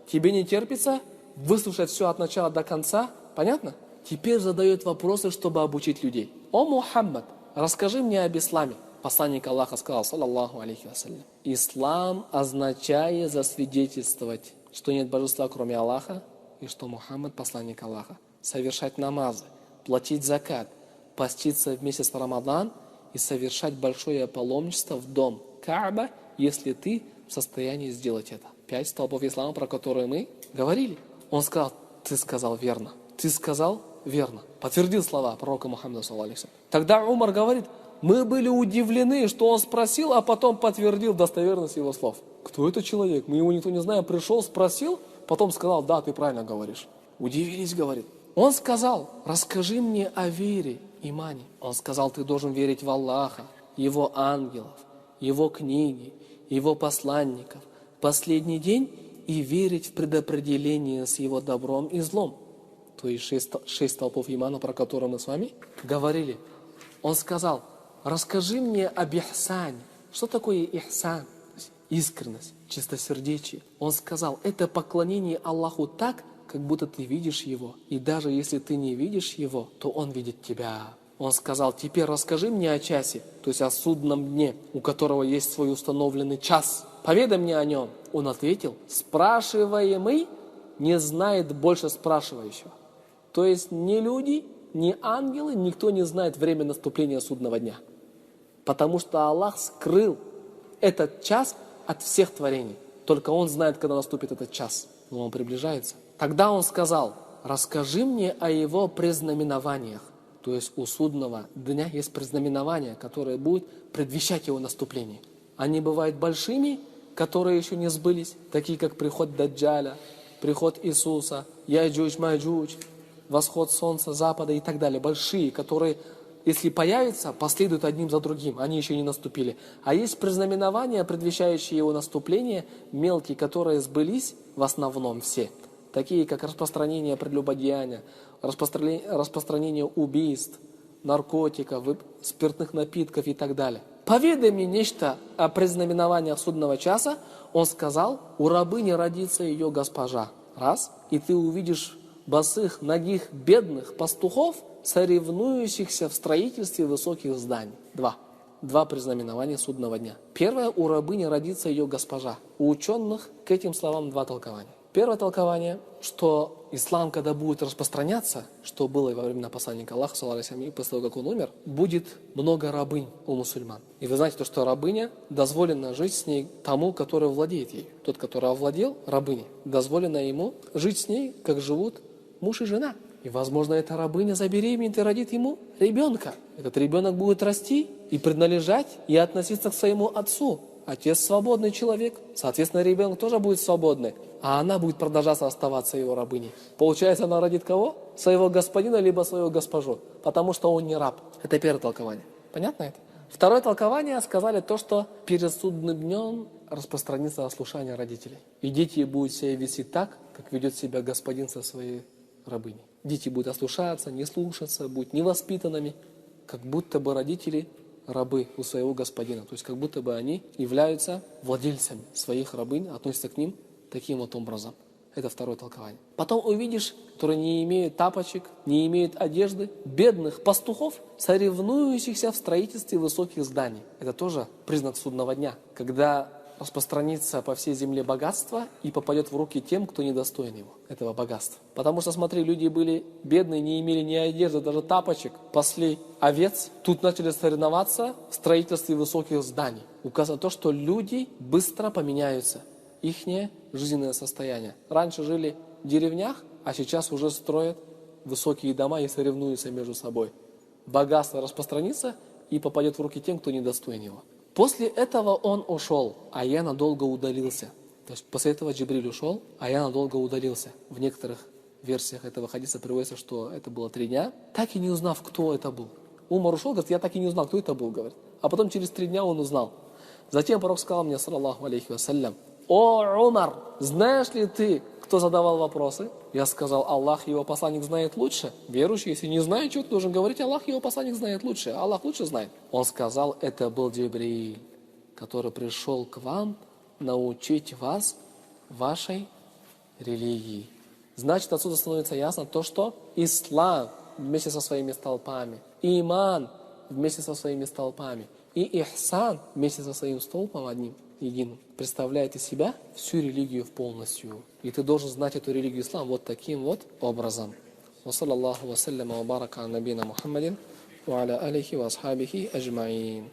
тебе не терпится выслушать все от начала до конца. Понятно? Теперь задает вопросы, чтобы обучить людей. О Мухаммад, расскажи мне об исламе. Посланник Аллаха сказал, саллаллаху алейхи вассалям, ислам означает засвидетельствовать, что нет божества, кроме Аллаха, и что Мухаммад посланник Аллаха. Совершать намазы, платить закат, поститься в месяц Рамадан и совершать большое паломничество в дом Кааба, если ты в состоянии сделать это. 5 столпов ислама, про которые мы говорили. Он сказал, ты сказал верно. Ты сказал верно. Подтвердил слова пророка Мухаммада, саллаллаху алейхи. Тогда Умар говорит, мы были удивлены, что он спросил, а потом подтвердил достоверность его слов. Кто это человек? Мы его никто не знаем. Пришел, спросил, потом сказал, да, ты правильно говоришь. Удивились, говорит. Он сказал, расскажи мне о вере, имане. Он сказал, ты должен верить в Аллаха, Его ангелов, Его книги, Его посланников, последний день и верить в предопределение с Его добром и злом. То есть 6 столпов имана, про которые мы с вами говорили. Он сказал, расскажи мне об ихсане. Что такое ихсан? Искренность, чистосердечие. Он сказал, это поклонение Аллаху так, как будто ты видишь Его. И даже если ты не видишь Его, то Он видит тебя. Он сказал, теперь расскажи мне о часе, то есть о судном дне, у которого есть свой установленный час. Поведай мне о нем. Он ответил, спрашиваемый не знает больше спрашивающего. То есть ни люди, ни ангелы, никто не знает время наступления судного дня. Потому что Аллах скрыл этот час от всех творений. Только Он знает, когда наступит этот час. Но Он приближается. Тогда он сказал, расскажи мне о его предзнаменованиях. То есть у судного дня есть предзнаменования, которые будут предвещать его наступление. Они бывают большими, которые еще не сбылись, такие как приход Даджаля, приход Иисуса, Яджудж-Маджудж, восход солнца, запада и так далее. Большие, которые, если появятся, последуют одним за другим. Они еще не наступили. А есть предзнаменования, предвещающие его наступление, мелкие, которые сбылись в основном все. Такие как распространение прелюбодеяния, распространение убийств, наркотиков, спиртных напитков и так далее. Поведай мне нечто о предзнаменованиях судного часа. Он сказал, у рабыни родится ее госпожа. Раз. И ты увидишь босых, нагих, бедных пастухов, соревнующихся в строительстве высоких зданий. Два предзнаменования судного дня. Первое, у рабыни родится ее госпожа. У ученых к этим словам 2 толкования. Первое толкование, что ислам, когда будет распространяться, что было и во времена посланника Аллаха, саллаллаху алейхи вассалям, после того, как он умер, будет много рабынь у мусульман. И вы знаете, что рабыня, дозволено жить с ней тому, который владеет ей. Тот, который овладел рабыней, дозволено ему жить с ней, как живут муж и жена. И, возможно, эта рабыня забеременеет и родит ему ребенка. Этот ребенок будет расти и принадлежать, и относиться к своему отцу. Отец свободный человек, соответственно, ребенок тоже будет свободный, а она будет продолжаться оставаться его рабыней. Получается, она родит кого? Своего господина, либо свою госпожу, потому что он не раб. Это первое толкование. Понятно это? Второе толкование сказали то, что перед судным днем распространится ослушание родителей. И дети будут себя вести так, как ведет себя господин со своей рабыней. Дети будут ослушаться, не слушаться, будут невоспитанными, как будто бы родители рабы у своего господина. То есть как будто бы они являются владельцами своих рабынь, относятся к ним таким вот образом. Это второе толкование. Потом увидишь, которые не имеют тапочек, не имеют одежды, бедных пастухов, соревнующихся в строительстве высоких зданий. Это тоже признак судного дня. Когда распространится по всей земле богатство и попадет в руки тем, кто недостоин его, этого богатства. Потому что, смотри, люди были бедные, не имели ни одежды, даже тапочек, пасли овец. Тут начали соревноваться в строительстве высоких зданий. Указывает то, что люди быстро поменяются, ихнее жизненное состояние. Раньше жили в деревнях, а сейчас уже строят высокие дома и соревнуются между собой. Богатство распространится и попадет в руки тем, кто недостоин его. После этого он ушел, а я надолго удалился. То есть после этого Джибриль ушел, а я надолго удалился. В некоторых версиях этого хадиса приводится, что это было 3 дня, так и не узнав, кто это был. Умар ушел, говорит, я так и не узнал, кто это был, говорит. А потом через 3 дня он узнал. Затем пророк сказал мне, саллаллаху алейхи вассалям: «О, Умар, знаешь ли ты, кто задавал вопросы?» Я сказал: Аллах и его посланник знает лучше. Верующий, если не знает, что ты должен говорить, Аллах и его посланник знает лучше. Аллах лучше знает. Он сказал: это был Джибриль, который пришел к вам научить вас вашей религии. Значит, отсюда становится ясно то, что ислам вместе со своими столпами, иман вместе со своими столпами и ихсан вместе со своим столпом одним, единым, представляет из себя всю религию полностью. И ты должен знать эту религию ислам вот таким вот образом. Ва саллаллаху ва салляма ва барака ала набина Мухаммадин ва аля алихи ва асхабихи аджмаин.